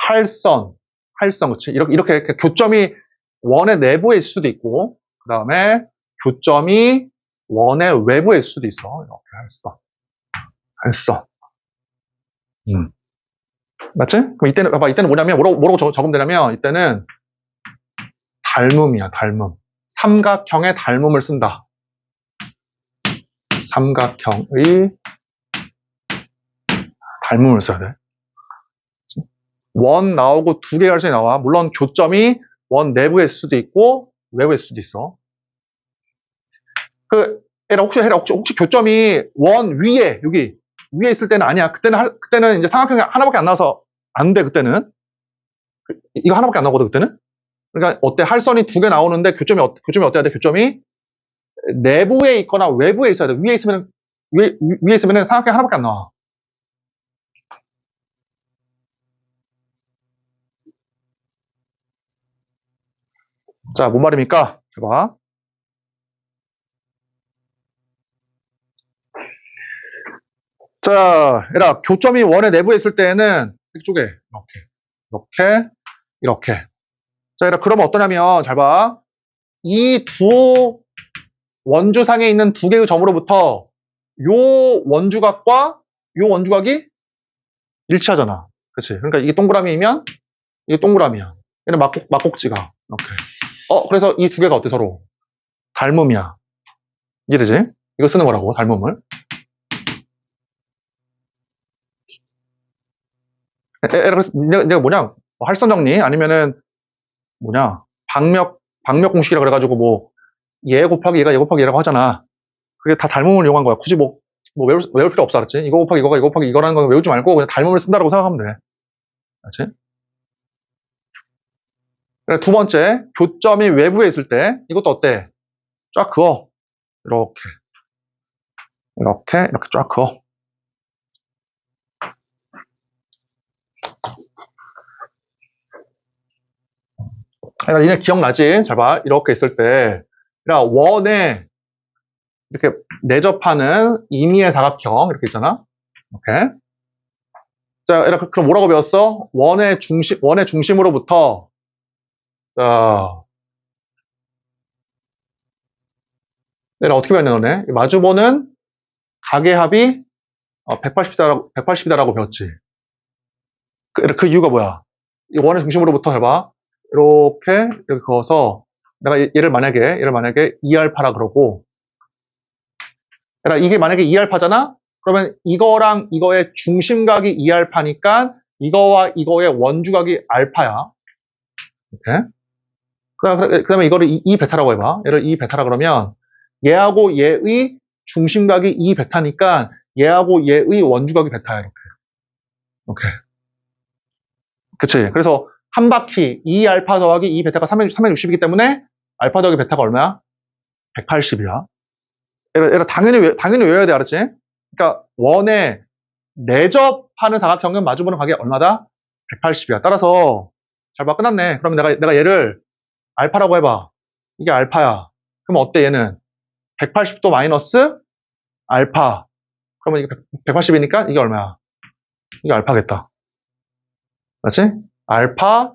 Speaker 1: 할선, 그치? 이렇게 교점이 원의 내부에 있을 수도 있고, 그 다음에 교점이 원의 외부에 있을 수도 있어. 이렇게 할선. 맞지? 그럼 이때는, 봐봐, 이때는 뭐냐면, 뭐라고 적으면 되냐면, 이때는 닮음이야, 닮음. 삼각형의 닮음을 쓴다. 삼각형의 닮음을 써야 돼. 원 나오고 2개의 할선이 나와. 물론 교점이 원 내부에 있을 수도 있고, 외부에 있을 수도 있어. 혹시 교점이 원 위에, 여기, 위에 있을 때는 아니야. 그때는 이제 삼각형이 하나밖에 안 나와서 안 돼, 그때는. 이거 하나밖에 안 나오거든, 그때는. 그러니까 어때? 할선이 2개 나오는데 교점이 어때야 돼? 교점이 내부에 있거나 외부에 있어야 돼. 위에 있으면 삼각형 하나밖에 안 나와. 자, 뭔 말입니까? 봐. 자, 얘들아, 교점이 원의 내부에 있을 때는 이쪽에 이렇게. 자, 얘들아, 그러면 어떠냐면 잘 봐. 이 두 원주상에 있는 2개의 점으로부터 요 원주각과 요 원주각이 일치하잖아. 그치? 그러니까 이게 동그라미이면 이게 동그라미야. 얘는 막곡지가 이렇게. 그래서 이 2개가 어때 서로? 닮음이야. 이해되지? 이거 쓰는 거라고, 닮음을. 그래서 내가 뭐냐? 할선 정리 아니면은 뭐냐? 방역 공식이라 그래가지고 뭐 얘 곱하기 얘가 얘 곱하기 얘라고 하잖아. 그게 다 닮음을 이용한 거야. 굳이 뭐 외울 필요 없어, 알았지? 이거 곱하기 이거가 이거 곱하기 이거라는 건 외우지 말고 그냥 닮음을 쓴다라고 생각하면 돼. 알았지? 그래, 두 번째, 교점이 외부에 있을 때 이것도 어때? 쫙 그어. 이렇게 쫙 그어. 그러니까 니네 기억나지? 잘 봐. 이렇게 있을 때 그러니까 원에 이렇게 내접하는 임의의 사각형 이렇게 있잖아. 이렇게. 자, 그럼 뭐라고 배웠어? 원의 중심으로부터 자, 내가 어떻게 배웠냐 너네? 마주보는 각의 합이 180이다라고 배웠지. 그 이유가 뭐야? 이 원의 중심으로부터 해봐. 이렇게 그어서 내가 얘를 만약에 2알파라 그러고 이게 만약에 2알파잖아? 그러면 이거랑 이거의 중심각이 2알파니까 이거와 이거의 원주각이 알파야. 이렇게. 그 다음에 이거를 2베타라고 해봐. 얘를 2베타라 그러면 얘하고 얘의 중심각이 2베타니까 얘하고 얘의 원주각이 베타야. 이렇게. 그치? 그래서 한 바퀴 2알파 더하기 2베타가 360이기 때문에 알파 더하기 베타가 얼마야? 180이야. 얘를 당연히 외워야 돼, 알았지? 그러니까 원에 내접하는 사각형은 마주보는 각이 얼마다? 180이야. 따라서 잘 봐, 끝났네. 그러면 내가 얘를 알파라고 해봐. 이게 알파야. 그럼 어때 얘는? 180도 마이너스 알파. 그러면 이게 180이니까 이게 얼마야? 이게 알파겠다. 맞지? 알파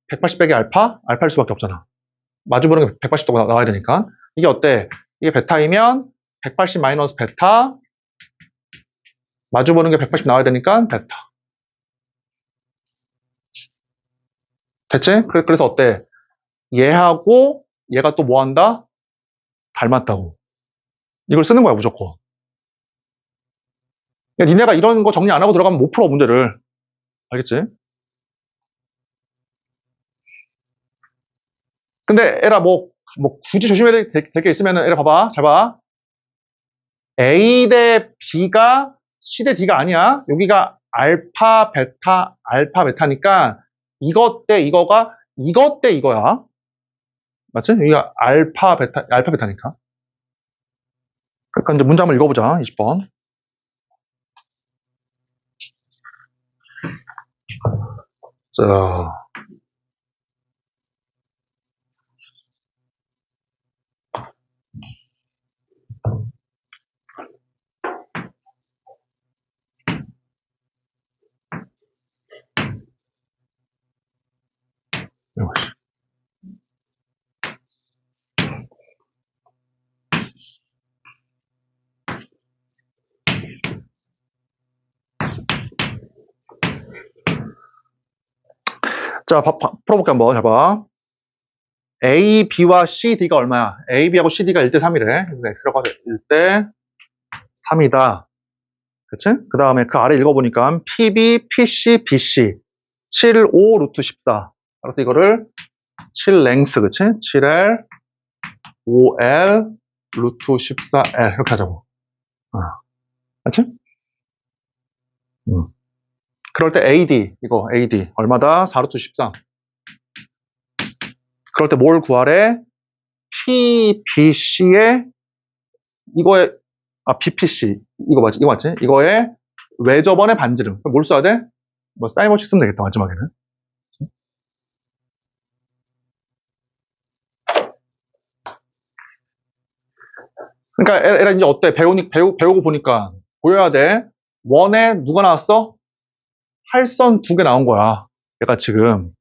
Speaker 1: 180 빼기 알파일 수밖에 없잖아. 마주보는 게 180도가 나와야 되니까. 이게 어때? 이게 베타이면 180 마이너스 베타, 마주보는 게 180 나와야 되니까 베타. 됐지? 그래서 어때? 얘하고 얘가 또 뭐 한다? 닮았다고. 이걸 쓰는 거야, 무조건. 니네가 이런 거 정리 안 하고 들어가면 못 풀어, 문제를. 알겠지? 근데 에라 뭐 굳이 조심해야 될 게 있으면은 에라 봐봐. 잘 봐. A 대 B가 C 대 D가 아니야. 여기가 알파, 베타니까 이것 대 이거가 이것 대 이거야. 맞지? 여기가 알파, 베타니까. 그러니까 이제 문장을 읽어보자. 20번. 자. 자, 풀어볼게 한번. 잡아. A, B와 C, D가 얼마야? A, B하고 C, D가 1대 3이래. 그래서 X라고 하자. 1대 3이다. 그치? 그 다음에 그 아래 읽어보니까 PB, PC, BC 7, 5, 루트 14. 그래서 이거를 7 랭스, 그치? 7L, 5L, 루트 14L 이렇게 하자고. 맞지? 그럴 때 AD, 이거 AD 얼마다? 4 루트 13. 그럴 때 뭘 구하래? PBC의 이거의 BPC 이거 맞지? 이거 맞지? 이거의 외접원의 반지름. 뭘 써야 돼? 뭐 사인머치 쓰면 되겠다 마지막에는. 그러니까 에라 이제 어때? 배우고 보니까 보여야 돼. 원에 누가 나왔어? 할선 2개 나온 거야. 얘가 지금.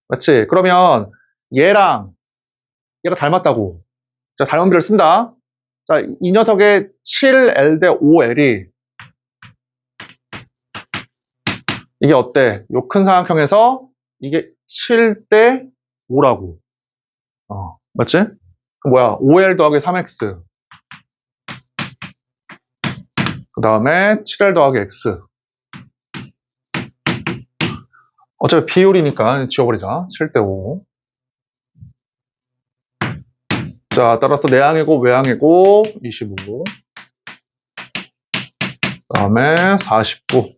Speaker 1: 맞지? 그러면 얘랑 얘가 닮았다고. 자, 닮은비를 쓴다. 자, 이 녀석의 7L 대 5L이 이게 어때? 요 큰 삼각형에서 이게 7 대 5라고. 맞지? 그 뭐야? 5L 더하기 3X. 그 다음에 7L 더하기 X. 어차피 비율이니까 지워버리자. 7 대 5. 자, 따라서 내항이고 외항이고 25. 그 다음에 49.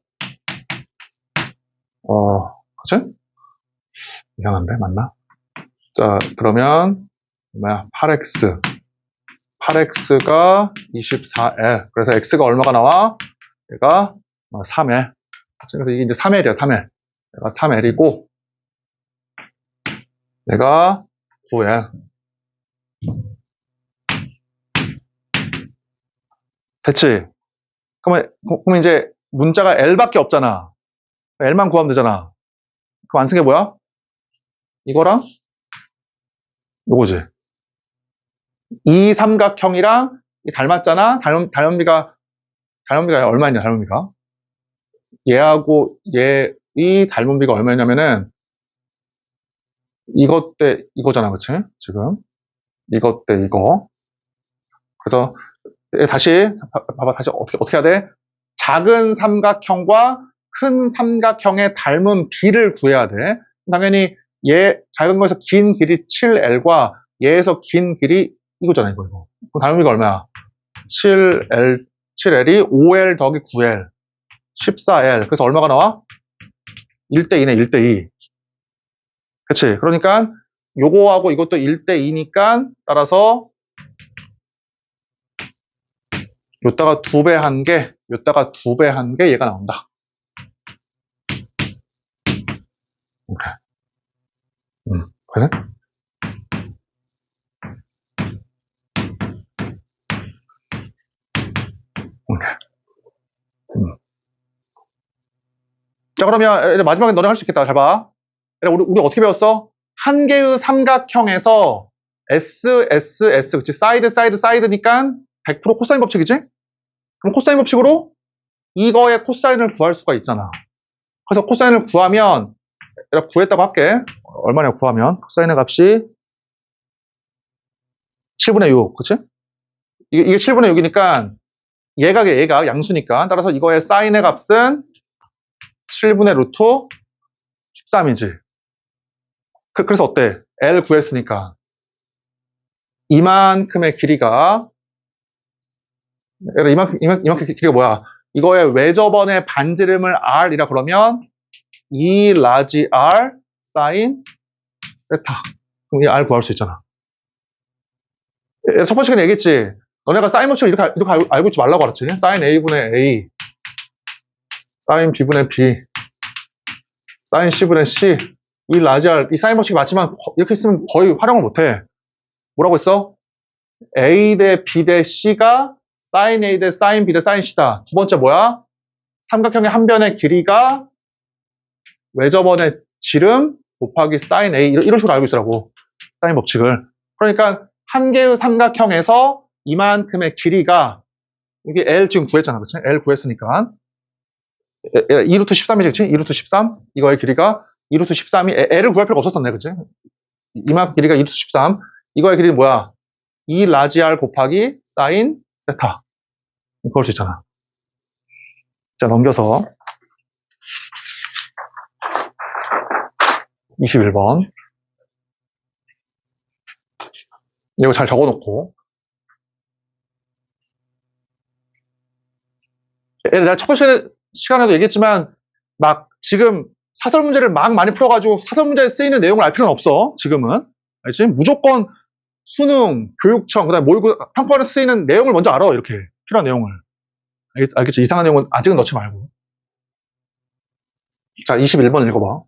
Speaker 1: 그치? 이상한데, 맞나? 자, 그러면, 뭐야, 8x. 8x가 24l. 그래서 x가 얼마가 나와? 얘가 3l. 그래서 이게 이제 3l이야, 3l. 얘가 3l이고, 얘가 9l. 됐지? 그러면 이제 문자가 l밖에 없잖아. l만 구하면 되잖아. 그럼 안 쓴 게 뭐야? 이거랑 요거지. 이 삼각형이랑 닮았잖아. 닮은비가 얼마냐, 닮은비가? 얘하고 얘의 닮은비가 얼마냐면은 이것 대 이거잖아, 그치? 지금 이것 대 이거. 그래서 다시 봐봐, 다시 어떻게 해야 돼? 작은 삼각형과 큰 삼각형의 닮은 비를 구해야 돼. 당연히 얘 작은 거에서 긴 길이 7L과 얘에서 긴 길이 이거잖아, 이거. 그럼 닮은비가 얼마야? 7L이 5L 더하기 9L 14L. 그래서 얼마가 나와? 1대2네, 1대2. 그치? 그러니까 요거하고 이것도 1대2니까 따라서 요따가 2배 한 게, 요따가 2배 한 게 얘가 나온다. 오케이. 그래? 오케이. 자, 그러면 마지막에 너네 할 수 있겠다. 잘 봐. 우리 어떻게 배웠어? 한 개의 삼각형에서 S, 그치? 사이드니까 100% 코사인 법칙이지? 그럼 코사인 법칙으로 이거의 코사인을 구할 수가 있잖아. 그래서 코사인을 구하면, 내가 구했다고 할게. 얼마냐 구하면. 코사인의 값이 7분의 6, 그치? 이게 7분의 6이니까, 얘가 양수니까. 따라서 이거의 사인의 값은 7분의 루트 13이지. 그래서 어때? L 구했으니까 이만큼의 길이가, 이만큼 길이가 뭐야? 이거의 외접원의 반지름을 R이라 그러면 이 라지 R 사인 세타. 그럼 이 R 구할 수 있잖아. 첫 번째 시간에 얘기했지. 너네가 사인 법칙을 이렇게 알고 있지 말라고 알았지. 사인 A분의 A, 사인 B분의 B, 사인 C분의 C. 이 라지 R, 이 사인 법칙이 맞지만 이렇게 쓰면 거의 활용을 못해. 뭐라고 했어? A 대 B 대 C가 사인 A 대 사인 B 대 사인 C다. 두 번째 뭐야? 삼각형의 한 변의 길이가 외접원의 지름 곱하기 사인 A 이런 식으로 알고 있으라고. 사인 법칙을. 그러니까 한 개의 삼각형에서 이만큼의 길이가 이게 L 지금 구했잖아. 그치? L 구했으니까 2루트 13이지. 그치? 2루트 13 이거의 길이가 2루트 13이 L을 구할 필요가 없었었네. 그치? 이만큼 길이가 2루트 13 이거의 길이는 뭐야? 2 라지 R 곱하기 사인 세타. 그럴 수 있잖아. 자, 넘겨서 21번. 이거 잘 적어놓고. 내가 첫 번째 시간에도 얘기했지만, 막 지금 사설 문제를 막 많이 풀어가지고 사설 문제에 쓰이는 내용을 알 필요는 없어. 지금은. 알지? 무조건 수능, 교육청, 그 다음에 모의고, 평가원에서 쓰이는 내용을 먼저 알아. 이렇게. 필요한 내용을. 알겠지? 이상한 내용은 아직은 넣지 말고. 자, 21번 읽어봐.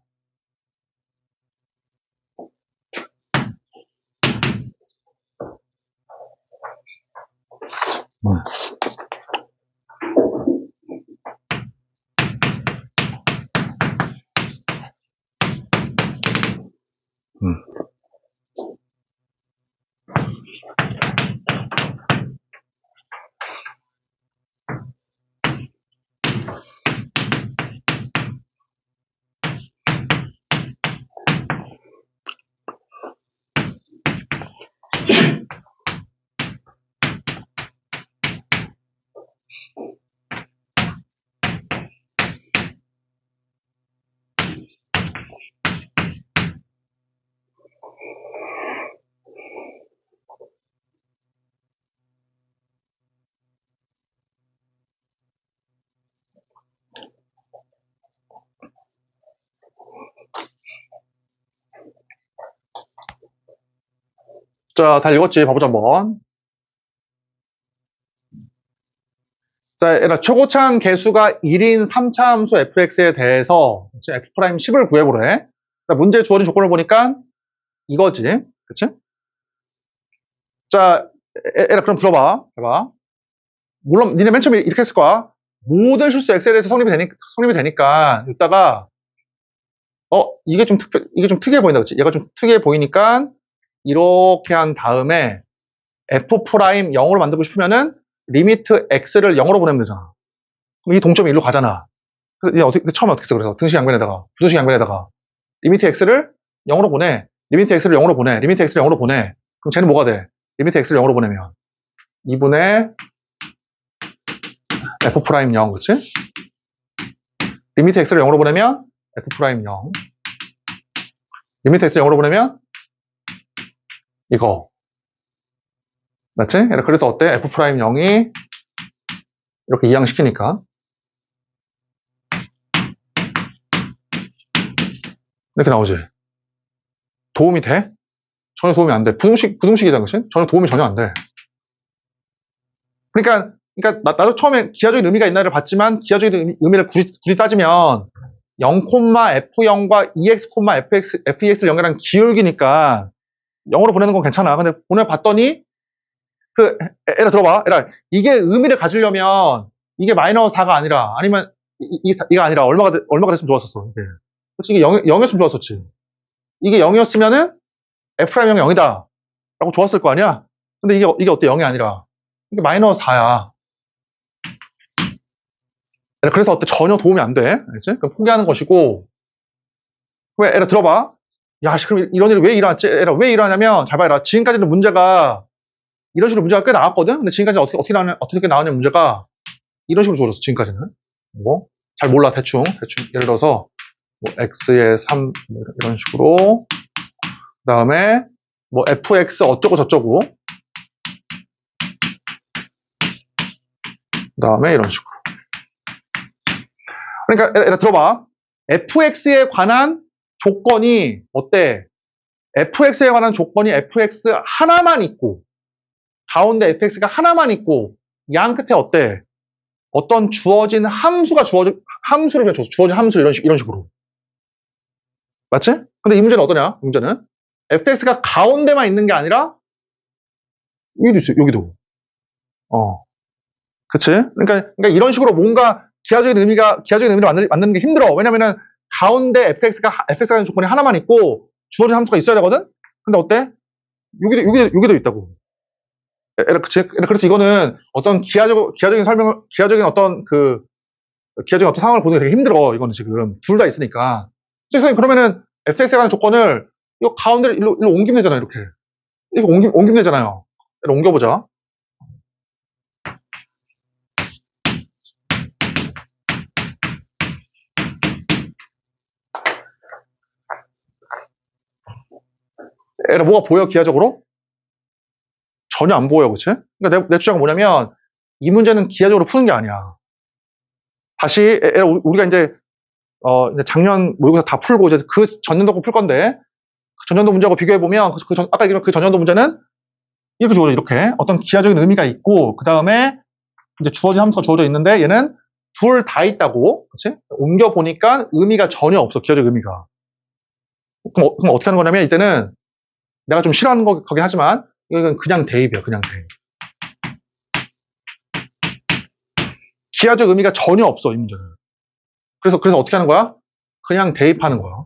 Speaker 1: 자, 다 읽었지? 봐보자, 한번. 자, 얘들아, 초고차항 개수가 1인 3차 함수 fx에 대해서 f'10을 구해보래. 문제에 주어진 조건을 보니까 이거지. 그치? 자, 얘들아, 그럼 들어봐. 해봐. 물론, 니네 맨 처음에 이렇게 했을 거야. 모든 실수 x에 대해서 성립이 되니까, 이따가, 이게 좀 특이해 보인다. 그치? 얘가 좀 특이해 보이니까, 이렇게 한 다음에, f'0으로 만들고 싶으면은, 리미트 x를 0으로 보내면 되잖아. 그럼 이 동점이 일로 가잖아. 처음에 어떻게 써? 그래서 등식 양변에다가, 부등식 양변에다가, 리미트 x를 0으로 보내. 리미트 x를 0으로 보내. 리미트 x를 0으로 보내. 그럼 쟤는 뭐가 돼? 리미트 x를 0으로 보내면 2분의 f'0, 그치? 리미트 x를 0으로 보내면 f'0. 리미트 x를 0으로 보내면 이거. 맞지? 그래서 어때? f'0이 이렇게 이항시키니까 이렇게 나오지. 도움이 돼? 전혀 도움이 안 돼. 부등식이잖아, 그치? 전혀 도움이 전혀 안 돼. 그러니까 나도 처음에 기하적인 의미가 있나를 봤지만 기하적인 의미를 굳이 따지면 0,f0과 2x, fex를 연결한 기울기니까 0으로 보내는 건 괜찮아. 근데 보내봤더니 에라 들어봐. 에라 이게 의미를 가지려면 이게 마이너스 4가 아니라 아니면 이가 아니라 얼마가 됐으면 좋았었어. 이게. 솔직히 0이었으면 좋았었지. 이게 0이었으면은 f'0이 0이다 라고 좋았을 거 아니야. 근데 이게 어때? 0이 아니라 이게 마이너스 4야. 그래서 어때? 전혀 도움이 안 돼. 알지? 그럼 포기하는 것이고. 왜? 에라 들어봐. 야, 그럼 이런 일이 왜 일어났지? 에라 왜 일어나냐면 잘 봐라. 지금까지는 문제가 이런 식으로 문제가 꽤 나왔거든. 근데 지금까지 어떻게 나왔냐 문제가 이런 식으로 주어졌어. 지금까지는 뭐 잘 몰라. 대충 예를 들어서 뭐 x의 3 이런 식으로 그다음에 뭐 fx 어쩌고 저쩌고 다음에 이런 식으로. 그러니까 얘들아 들어봐. fx에 관한 조건이 어때? fx에 관한 조건이 fx 하나만 있고 가운데 fx가 하나만 있고 양 끝에 어때? 어떤 주어진 함수가 함수를 그냥 줬어. 주어진 함수 이런 식으로. 맞지? 근데 이 문제는 어떠냐? 이 문제는 fx가 가운데만 있는 게 아니라 여기도 있어요. 여기도. 그치? 그러니까 이런 식으로 뭔가 기하적인 의미를 만드는 게 힘들어. 왜냐면은 가운데 fx가 가는 조건이 하나만 있고 주어진 함수가 있어야 되거든? 근데 어때? 여기도 있다고. 그래서 이거는 어떤 기하적인 상황을 보는 게 되게 힘들어. 이거는 지금. 둘 다 있으니까. 그러면은 fx에 관한 조건을 이거 가운데를 일로 옮기면 되잖아요. 이렇게. 이거 옮기면 되잖아요. 이렇게 옮겨보자. 얘가 뭐가 보여, 기하적으로? 전혀 안 보여, 그치? 그러니까 내 주장은 뭐냐면, 이 문제는 기하적으로 푸는 게 아니야. 다시, 우리가 이제 작년 모의고사 다 풀고, 이제 그 전년도 거 풀 건데, 그 전년도 문제하고 비교해보면, 아까 얘기한 그 전년도 문제는 이렇게 주어져, 이렇게. 어떤 기하적인 의미가 있고, 그 다음에 이제 주어진 함수가 주어져 있는데, 얘는 둘 다 있다고, 그치? 옮겨보니까 의미가 전혀 없어, 기하적 의미가. 그럼 어떻게 하는 거냐면, 이때는 내가 좀 싫어하는 거긴 하지만, 이건 그냥 대입이야, 그냥 대입. 기하적 의미가 전혀 없어, 이 문제는. 그래서 어떻게 하는 거야? 그냥 대입하는 거야.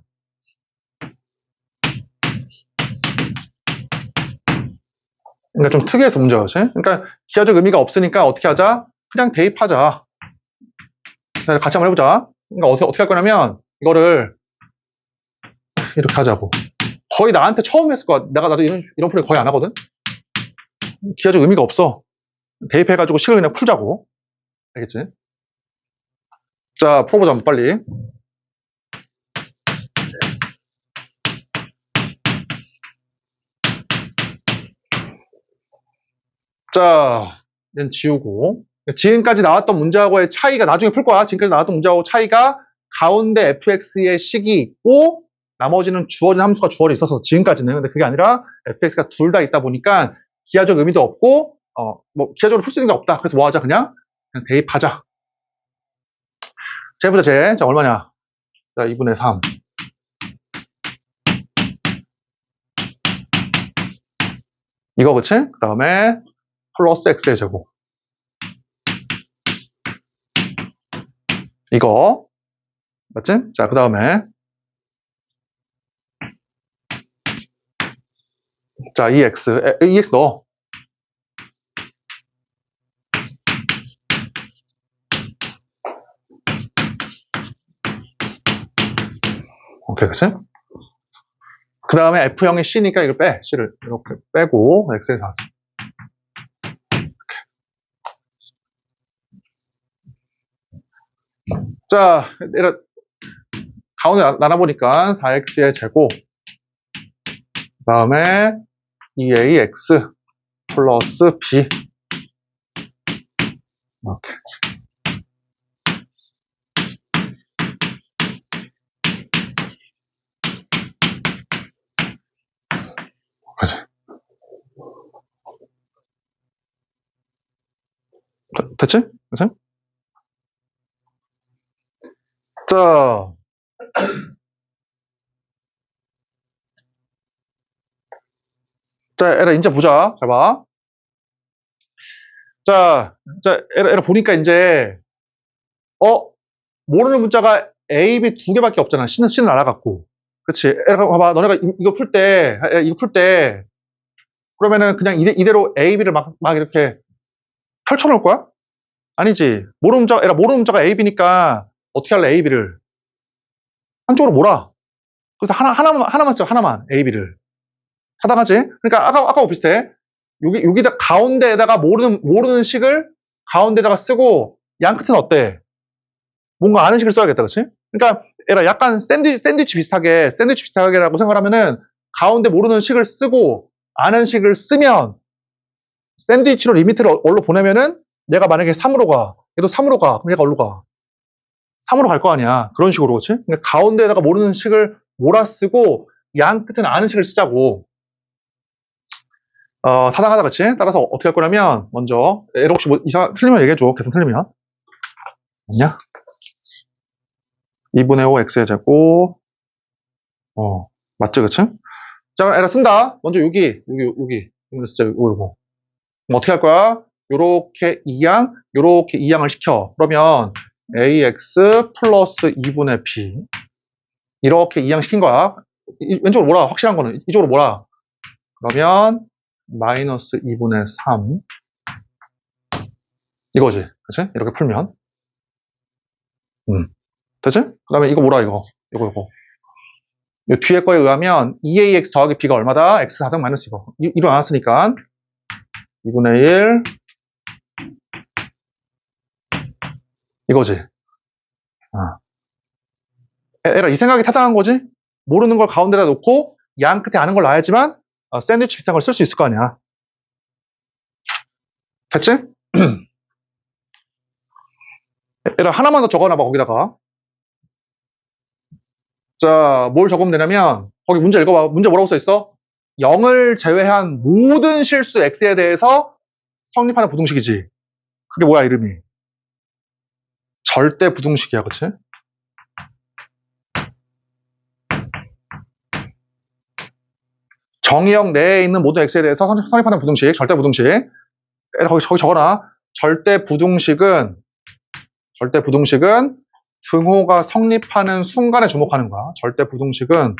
Speaker 1: 그러니까 좀 특이해서 문제가 그치? 그러니까 기하적 의미가 없으니까 어떻게 하자? 그냥 대입하자. 같이 한번 해보자. 그러니까 어떻게 할 거냐면 이거를 이렇게 하자고. 거의 나한테 처음 했을 거야. 나도 이런 풀이 거의 안 하거든. 기하적 의미가 없어. 대입해가지고 식을 그냥 풀자고. 알겠지? 자, 풀어보자, 한번 빨리. 자, 얘는 지우고. 지금까지 나왔던 문제하고의 차이가 나중에 풀 거야. 지금까지 나왔던 문제하고 차이가 가운데 fx의 식이 있고 나머지는 주어진 함수가 주어져 있어서 지금까지는. 근데 그게 아니라 fx가 둘 다 있다 보니까 기하적 의미도 없고 뭐 기하적으로 풀 수 있는 게 없다. 그래서 뭐 하자? 그냥 대입하자. 자, 해보자, 쟤. 자, 얼마냐? 자, 2분의 3. 이거 그치? 그 다음에 플러스 x의 제곱. 이거 맞지? 자, 그 다음에 자, 2x 넣어. 오케이, 그치? 그 다음에 F형이 C니까 이걸 빼. C를 이렇게 빼고 X에 가서. 자, 가운데 나눠보니까 4X의 제곱. 그 다음에 2AX 플러스 B. 이렇게. 그치? 됐지? 그치? 자, 에라 이제 보자. 잘 봐. 자, 에라 보니까 이제 모르는 문자가 A, B 두 개밖에 없잖아. C는 알아갖고. 그치? 에라 봐봐. 너네가 이거 풀 때 그러면은 그냥 이대로 A, B를 막 이렇게 펼쳐놓을 거야? 아니지. 모르는 문자가 A, B니까 어떻게 할래? A, B를 한쪽으로 몰아. 그래서 하나만 써. 하나만 A, B를 타당하지? 그러니까 아까하고 비슷해. 여기다 가운데에다가 모르는 식을 가운데다가 쓰고 양 끝은 어때? 뭔가 아는 식을 써야겠다, 그렇지? 그러니까 얘가 약간 샌드위치 비슷하게라고 생각하면은 가운데 모르는 식을 쓰고 아는 식을 쓰면 샌드위치로 리미트를 어디로 보내면은 얘가 만약에 3으로 가. 얘도 3으로 가. 그럼 얘가 어디로 가? 3으로 갈 거 아니야. 그런 식으로, 그치? 그러니까 가운데에다가 모르는 식을 몰아쓰고 양 끝에는 아는 식을 쓰자고. 타당하다, 그치? 따라서 어떻게 할 거냐면, 먼저, 얘를 혹시 뭐, 틀리면 얘기해줘. 계산 틀리면. 뭐냐? 2분의 5 x의 제곱. 맞지, 그치? 자, 에라 쓴다. 먼저 여기. 이거 진짜 이거. 그럼 어떻게 할 거야? 요렇게 2양, 요렇게 2양을 시켜. 그러면 ax 플러스 2분의 b. 이렇게 2양 시킨 거야. 왼쪽으로 몰아. 확실한 거는. 이쪽으로 몰아. 그러면 마이너스 2분의 3. 이거지. 그치? 이렇게 풀면. 됐지? 그 다음에 이거 뭐라, 이거. 이거. 이 뒤에 거에 의하면 2ax 더하기 b가 얼마다? x 4등 마이너스 이거. 이로 나왔으니까 2분의 1 이거지. 에라 이 생각이 타당한 거지? 모르는 걸 가운데다 놓고 양 끝에 아는 걸 놔야지만 샌드위치 비슷한 걸 쓸 수 있을 거 아니야. 됐지? 에라 하나만 더 적어놔봐 거기다가. 자, 뭘 적으면 되냐면 거기 문제 읽어봐. 문제 뭐라고 써있어? 0을 제외한 모든 실수 x에 대해서 성립하는 부등식이지. 그게 뭐야 이름이? 절대 부등식이야, 그치? 정의역 내에 있는 모든 x에 대해서 성립하는 부등식, 절대 부등식. 거기 적어놔. 절대 부등식은 등호가 성립하는 순간에 주목하는 거야. 절대 부등식은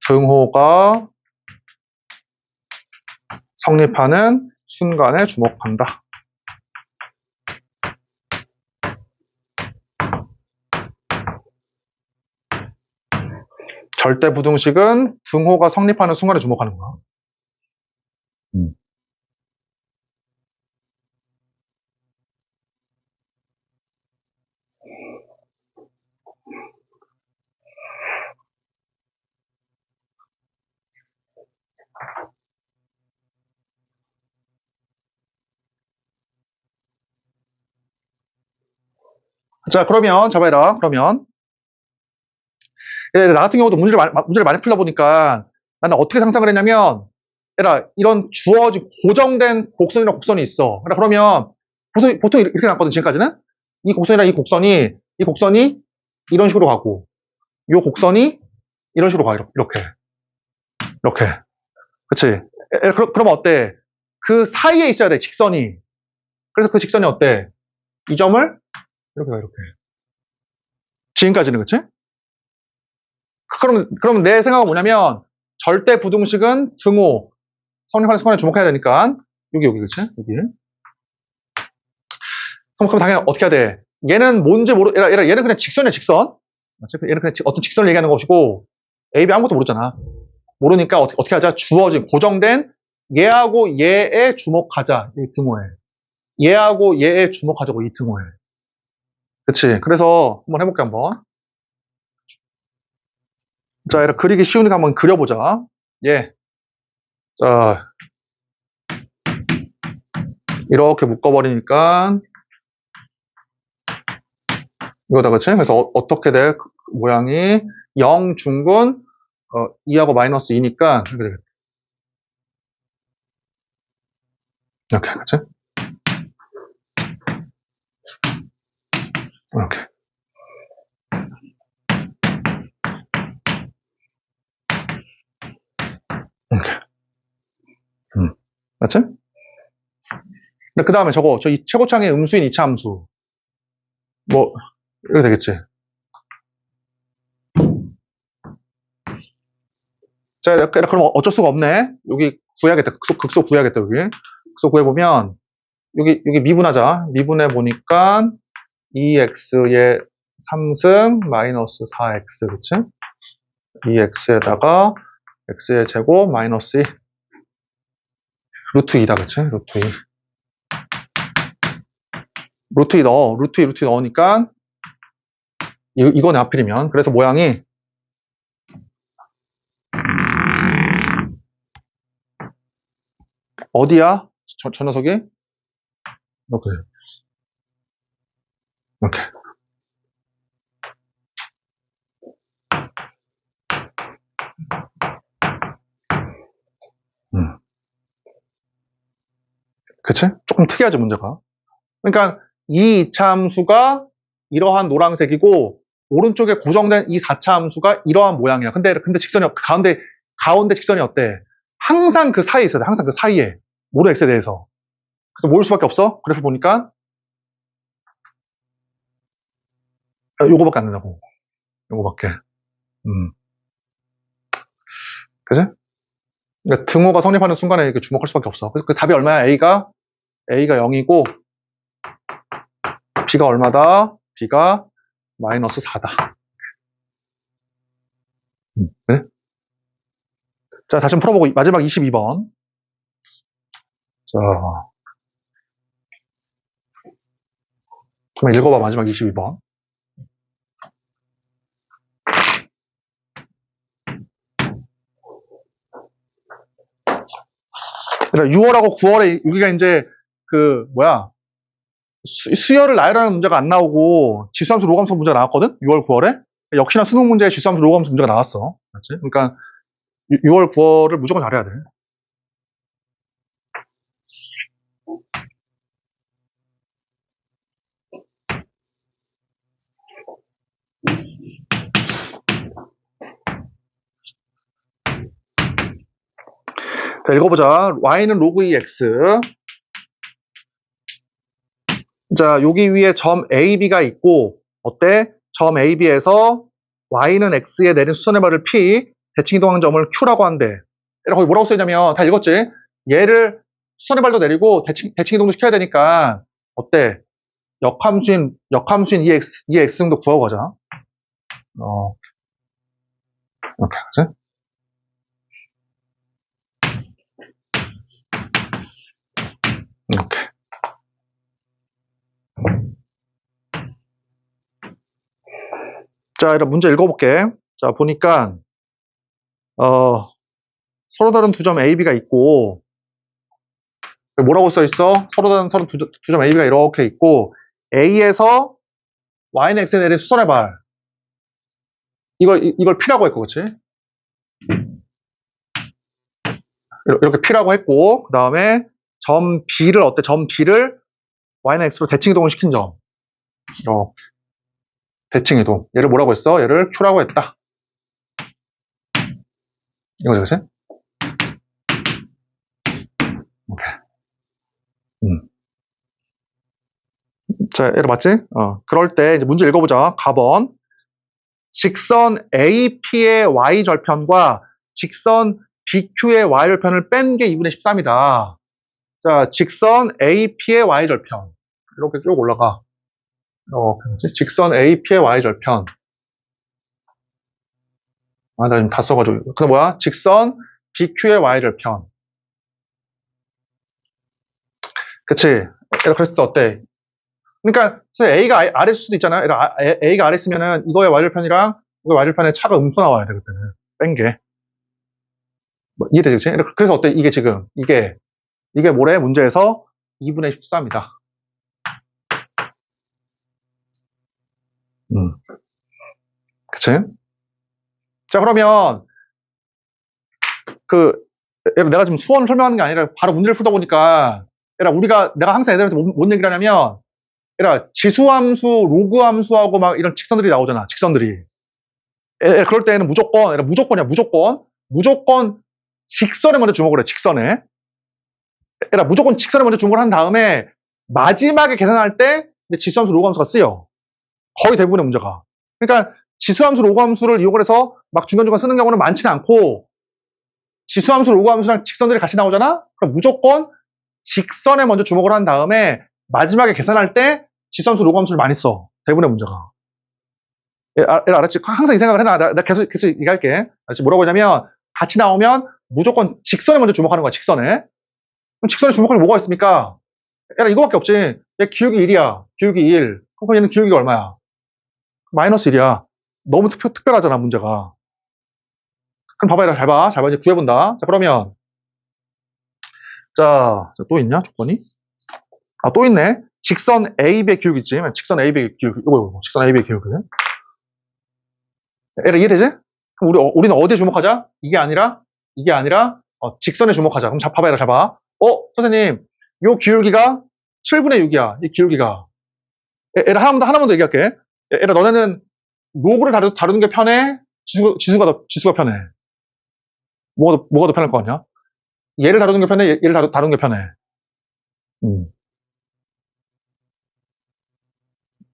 Speaker 1: 등호가 성립하는 순간에 주목한다. 절대 부등식은 등호가 성립하는 순간에 주목하는 거야. 자, 그러면 잡아라. 그러면 나 같은 경우도 문제를 많이 풀다 보니까 나는 어떻게 상상을 했냐면 이런 주어진 고정된 곡선이랑 곡선이 있어. 그러면 보통 이렇게 나왔거든 지금까지는. 이 곡선이랑 이 곡선이 이런 식으로 가고 이 곡선이 이런 식으로 가. 이렇게. 그치? 그러면 어때? 그 사이에 있어야 돼, 직선이. 그래서 그 직선이 어때? 이 점을 이렇게 가, 이렇게. 지금까지는, 그치? 그럼 내 생각은 뭐냐면, 절대 부등식은 등호, 성립하는 순간에 주목해야 되니까, 여기, 그치? 여기. 그럼 당연히 어떻게 해야 돼? 얘는 뭔지 얘는 그냥 직선이야, 직선. 얘는 그냥 어떤 직선을 얘기하는 것이고, A, B 아무것도 모르잖아. 모르니까 어떻게 하자? 주어진, 고정된 얘하고 얘에 주목하자, 이 등호에. 얘하고 얘에 주목하자고, 이 등호에. 그치? 그래서 한번 해볼게, 한번. 자, 이렇게 그리기 쉬우니까 한번 그려보자. 예. 자, 이렇게 묶어버리니까, 이거다, 그치? 그래서 어떻게 돼? 모양이 0 중근, 2하고 마이너스 2니까, 이렇게 되겠다. 이렇게, 그치? 이렇게. 이렇게. 맞지? 그 다음에 이 최고창의 음수인 2차 함수. 뭐, 이렇게 되겠지. 자, 그럼 어쩔 수가 없네. 여기 구해야겠다. 극소 구해야겠다, 여기. 극소 구해보면, 여기 미분하자. 미분해 보니까, 2x의 3승 마이너스 4x, 그치? 2x에다가 x의 제곱 마이너스 2. 루트 2다, 그치? 루트 2. 루트 2 넣어. 루트 2 넣으니까, 이거네, 하필이면. 그래서 모양이, 어디야? 저 녀석이? 이렇게. 이렇게. 그치? 조금 특이하죠, 문제가. 그러니까 이 2차 함수가 이러한 노란색이고 오른쪽에 고정된 이 4차 함수가 이러한 모양이야. 근데 직선이 가운데 직선이 어때? 항상 그 사이에 있어야 돼. 항상 그 사이에. 모든 x에 대해서. 그래서 모일 수밖에 없어. 그래프 보니까 요거밖에 안 된다고. 요거밖에. 그지? 그러니까 등호가 성립하는 순간에 이렇게 주목할 수밖에 없어. 그래서 그 답이 얼마야? A가 0이고 B가 얼마다? B가 마이너스 4다. 네? 자, 다시 한번 풀어보고 마지막 22번. 자, 한번 읽어봐. 마지막 22번. 그러니까 6월하고 9월에 여기가 이제 수열을 나열하는 문제가 안 나오고 지수함수 로감수 문제가 나왔거든? 6월 9월에. 역시나 수능 문제에 지수함수 로감수 문제가 나왔어. 맞지? 그러니까 6월 9월을 무조건 잘해야 돼. 자, 읽어보자. y는 로그 2x. 자, 여기 위에 점 AB가 있고, 어때? 점 AB에서 y는 x에 내린 수선의 발을 P, 대칭이동하는 점을 Q라고 한대. 얘가 거기 뭐라고 써있냐면, 다 읽었지? 얘를 수선의 발도 내리고 대칭이동도 시켜야 되니까, 어때? 역함수인 이 x 정도 구하고 가자. 이렇게, 그치? 이렇게. 자, 이런 문제 읽어볼게. 자, 보니까, 서로 다른 두 점 AB가 있고, 뭐라고 써있어? 서로 다른 두 점 AB가 이렇게 있고, A에서 Y는 X에 내린 수선의 발. 이걸 P라고 했고, 그치? 이렇게 P라고 했고, 그 다음에 점 B를 어때? 점 B를 Y는 X로 대칭이동을 시킨 점. 대칭이동. 얘를 뭐라고 했어? 얘를 Q라고 했다. 이거죠, 그치? 오케이. 자, 얘를 맞지? 그럴 때 이제 문제 읽어보자. 가번. 직선 AP의 Y절편과 직선 BQ의 Y절편을 뺀 게 2분의 13이다. 자, 직선 AP의 Y절편. 이렇게 쭉 올라가. 직선 AP의 Y절편. 나 지금 다 써가지고. 그 뭐야? 직선 BQ의 Y절편. 그치? 그랬을 때 어때? 그러니까 A가 아래일 수도 있잖아요. A가 아래 있으면은 이거의 Y절편이랑 이거의 Y절편의 차가 음수 나와야 돼, 그때는. 뺀 게. 이해되지, 그치? 그래서 어때? 이게 뭐래? 문제에서 2분의 13이다. 그치? 자, 그러면, 내가 지금 수원을 설명하는 게 아니라 바로 문제를 풀다 보니까, 내가 항상 애들한테 뭔 얘기를 하냐면, 지수함수, 로그함수하고 막 이런 직선들이 나오잖아, 직선들이. 그럴 때는 무조건이야, 무조건. 무조건 직선에 먼저 주목을 해, 직선에. 무조건 직선에 먼저 주목을 한 다음에, 마지막에 계산할 때, 지수함수, 로그함수가 쓰여. 거의 대부분의 문제가. 그러니까, 지수함수, 로그함수를 이용을 해서 막 중간중간 쓰는 경우는 많지는 않고, 지수함수, 로그함수랑 직선들이 같이 나오잖아? 그럼 무조건 직선에 먼저 주목을 한 다음에 마지막에 계산할 때 지수함수, 로그함수를 많이 써. 대부분의 문제가. 알았지? 항상 이 생각을 해놔. 나 계속 얘기할게. 알았지? 뭐라고 하냐면 같이 나오면 무조건 직선에 먼저 주목하는 거야. 직선에. 그럼 직선에 주목할 게 뭐가 있습니까? 이거밖에 없지. 얘 기울기 1이야. 기울기 1. 그럼 얘는 기울기가 얼마야? 마이너스 1이야. 너무 특별하잖아, 문제가. 그럼 봐봐, 잘 봐. 이제 구해본다. 자, 그러면 자, 또 있냐? 조건이? 또 있네. 직선 AB의 기울기 있지? 직선 AB의 기울기, 이거 직선 AB의 기울기. 얘가 이해되지? 그럼 우리는 어디에 주목하자? 이게 아니라 직선에 주목하자. 그럼 봐봐, 얘라 잘 봐. 선생님, 요 기울기가 7분의 6이야. 이 기울기가. 얘라 하나만 더 얘기할게. 얘라 너네는 로그를 다루는 게 편해? 지수가 편해? 뭐가 더 편할 것 같냐? 얘를 다루는 게 편해? 얘를 다루는 게 편해?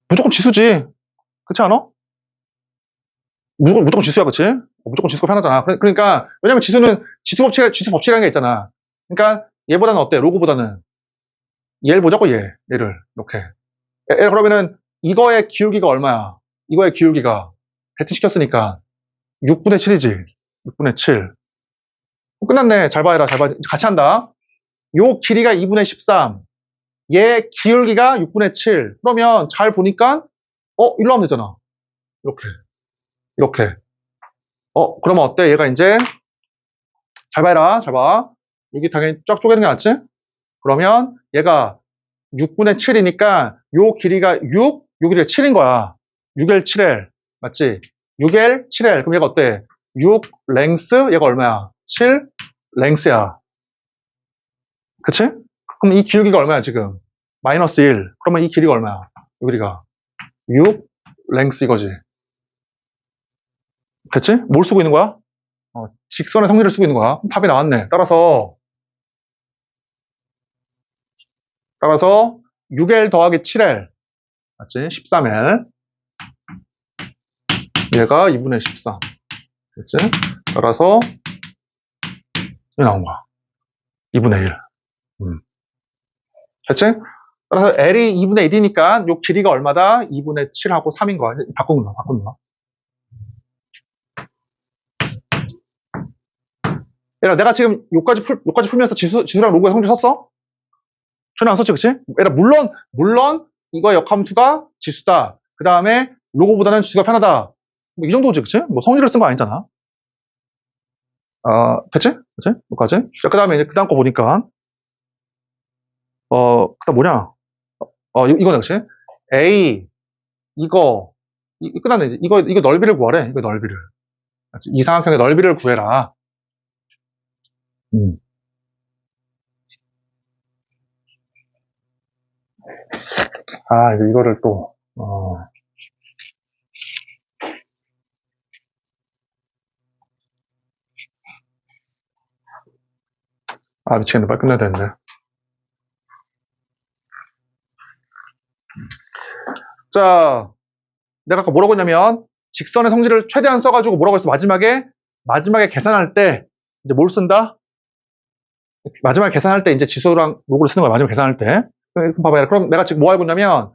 Speaker 1: 무조건 지수지. 그렇지 않아? 무조건 지수야, 그치? 무조건 지수가 편하잖아. 그러니까, 왜냐면 지수 법칙이라는 게 있잖아. 그러니까, 얘보다는 어때? 로그보다는. 얘를 보자고, 얘를. 이렇게. 그러면은, 이거의 기울기가 얼마야? 이거의 기울기가. 배트시켰으니까, 6분의 7이지. 6분의 7. 끝났네. 잘 봐. 같이 한다. 요 길이가 2분의 13. 얘 기울기가 6분의 7. 그러면, 잘 보니까, 일로 하면 되잖아. 이렇게. 그러면 어때? 얘가 이제, 잘 봐. 여기 당연히 쫙 쪼개는 게 낫지? 그러면 얘가 6분의 7이니까 요 길이가 6, 요 길이가 7인 거야. 6L, 7L. 맞지? 6L, 7L. 그럼 얘가 어때? 6 랭스, 얘가 얼마야? 7 랭스야. 그치? 그럼 이 기울기가 얼마야, 지금? 마이너스 1. 그러면 이 길이가 얼마야? 이 길이가 6 랭스 이거지. 됐지? 뭘 쓰고 있는 거야? 직선의 성질을 쓰고 있는 거야. 답이 나왔네. 따라서 6L 더하기 7L. 맞지? 13L. 얘가 2분의 13. 그치? 따라서, 이 나온 거야. 2분의 1. 됐지? 따라서 L이 2분의 1이니까 요 길이가 얼마다? 2분의 7하고 3인 거야. 바꾼 거야. 얘들아, 내가 지금 요까지 풀면서 지수랑 로그의 성질 썼어? 전혀 안 썼지, 그치? 얘들아, 물론, 이거 역함수가 지수다. 그 다음에 로고보다는 지수가 편하다. 뭐 이 정도지, 그치? 뭐 성질을 쓴 거 아니잖아. 됐지? 여기까지. 자, 그 다음에 이제 그 다음 거 보니까, 그 다음 뭐냐? 이거네, 그치? A, 이거 끝났네. 이거 넓이를 구하래. 이거 넓이를. 맞지? 이삼각형의 넓이를 구해라. 이제 이거를 또, 미치겠네. 빨리 끝내야 되는데. 자, 내가 아까 뭐라고 했냐면, 직선의 성질을 최대한 써가지고 뭐라고 했어? 마지막에 계산할 때, 이제 뭘 쓴다? 마지막에 계산할 때 이제 지수랑 로그를 쓰는 거야. 마지막에 계산할 때. 봐봐요. 그럼 내가 지금 뭐 알고 있냐면,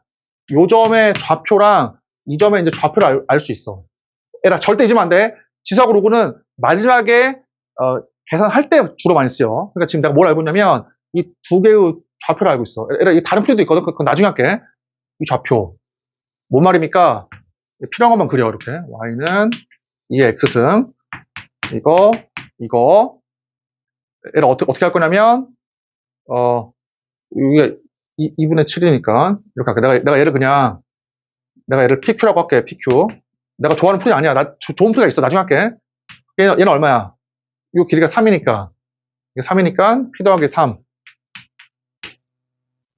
Speaker 1: 요 점의 좌표랑 이 점의 이제 좌표를 알 수 있어. 에라, 절대 잊으면 안 돼. 지수하고 로그는 마지막에, 계산할 때 주로 많이 쓰여. 그러니까 지금 내가 뭘 알고 있냐면, 이 두 개의 좌표를 알고 있어. 에라, 이 다른 풀이도 있거든. 그건 나중에 할게. 이 좌표. 뭔 말입니까? 필요한 것만 그려, 이렇게. y는 2의 x승. 이거. 얘를 어떻게 할 거냐면, 이게 2분의 7이니까, 이렇게 할게. 내가 얘를 PQ라고 할게, PQ. 내가 좋아하는 풀이 아니야. 좋은 풀이가 있어. 나중에 할게. 얘는 얼마야? 이 길이가 3이니까. 이게 3이니까, P 더하기 3.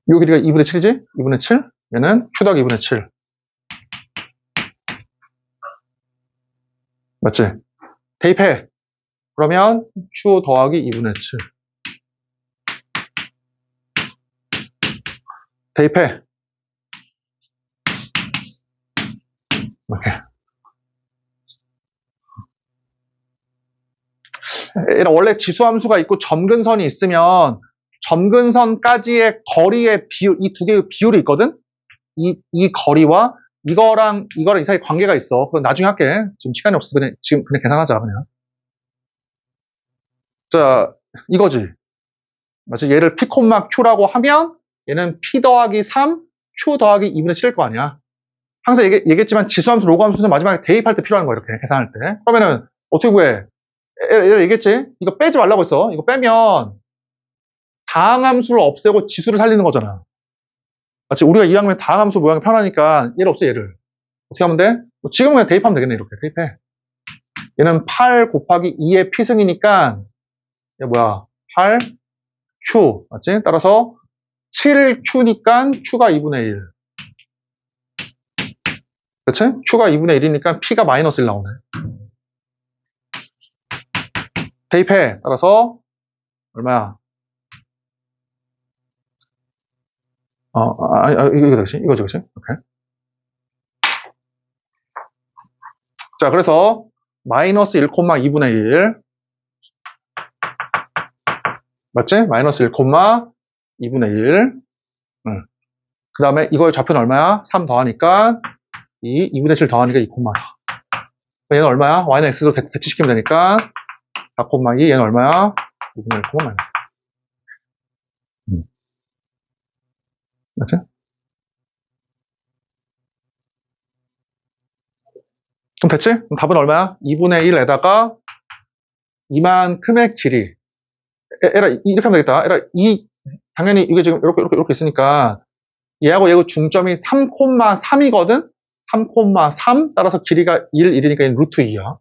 Speaker 1: 이 길이가 2분의 7이지? 2분의 7. 얘는 Q 더하기 2분의 7. 맞지? 대입해. 그러면 Q 더하기 2분의 7. 대입해. 이렇게. 원래 지수함수가 있고 점근선이 있으면 점근선까지의 거리의 비율, 이 두 개의 비율이 있거든? 이 거리와 이거랑 이 사이에 관계가 있어. 그건 나중에 할게. 지금 시간이 없어서 지금 그냥 계산하자, 그냥. 자, 이거지. 맞지? 얘를 P, Q라고 하면 얘는 P 더하기 3, Q 더하기 2분의 7일 거 아니야. 항상 얘기했지만 지수함수, 로그함수는 마지막에 대입할 때 필요한 거야, 이렇게 계산할 때. 그러면은 어떻게 구해? 얘기했지? 이거 빼지 말라고 했어. 이거 빼면 다항함수를 없애고 지수를 살리는 거잖아. 맞지? 우리가 이왕이면 다함수 모양이 편하니까 얘를 없애, 얘를. 어떻게 하면 돼? 지금은 그냥 대입하면 되겠네, 이렇게. 대입해. 얘는 8 곱하기 2의 피승이니까, 얘 뭐야? 8Q. 맞지? 따라서 7Q니까 Q가 2분의 1. 그치? Q가 2분의 1이니까 P가 마이너스 1 나오네. 대입해. 따라서, 얼마야? 이거 되겠지? 이거지, 그치? 오케이. 자, 그래서, 마이너스 1,2분의 1. 맞지? 마이너스 1,2분의 1. 응. 그 다음에 이거의 좌표는 얼마야? 3 더하니까 2분의 7 더하니까 2,4. 얘는 얼마야? y는 x로 대치시키면 되니까 4,2. 얘는 얼마야? 2분의 1, 마이너스. 맞지? 그럼 됐지? 그럼 답은 얼마야? 2분의 1에다가 이만큼의 길이. 에라, 이렇게 하면 되겠다. 에라, 당연히 이게 지금 이렇게 있으니까 얘하고 얘하고 중점이 3,3이거든? 3,3. 따라서 길이가 1이니까 얘는 루트 2야.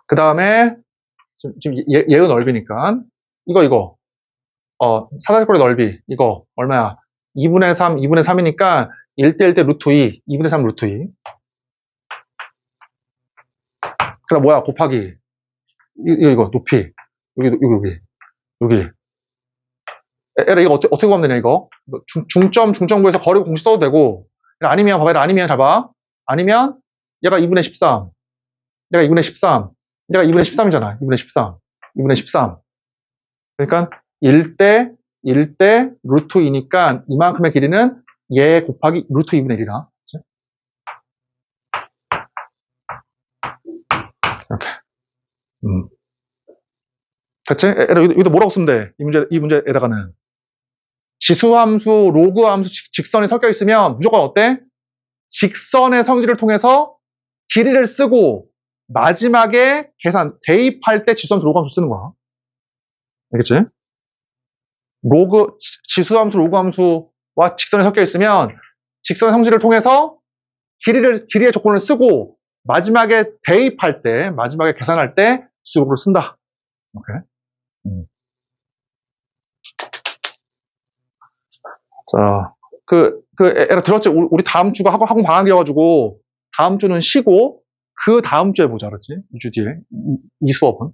Speaker 1: 그 다음에 지금 얘의 넓이니까 이거 사다리꼴의 넓이 이거 얼마야? 2분의 3, 2분의 3이니까 1대 1대 루트 2, 2분의 3 루트 2. 그럼 뭐야? 곱하기 이거 높이 여기 에라 이거 어떻게 구하면 되냐 이거 중점 구해서 거리 공식 써도 되고 아니면 봐봐 아니면 잘 봐. 아니면 얘가 2분의 13 얘가 2분의 13 얘가 2분의 13이잖아 2분의 13 2분의 13 그러니까 1대 루트 2니까 이만큼의 길이는 얘 곱하기 루트 2분의 1이다. 이렇게. 됐지? 여기도 뭐라고 쓰면 돼? 이 문제에다가는. 지수함수, 로그함수, 직선이 섞여 있으면 무조건 어때? 직선의 성질을 통해서 길이를 쓰고 마지막에 대입할 때 지수함수, 로그함수 쓰는 거야. 알겠지? 지수함수, 로그함수와 직선이 섞여 있으면 직선의 성질을 통해서 길이의 조건을 쓰고 마지막에 대입할 때, 마지막에 계산할 때 수로를 쓴다. 오케이. 자, 에라 들었지? 우리 다음 주가 학원 방학이어가지고 다음 주는 쉬고 그 다음 주에 보자, 그렇지? 2주 뒤에 이 수업은.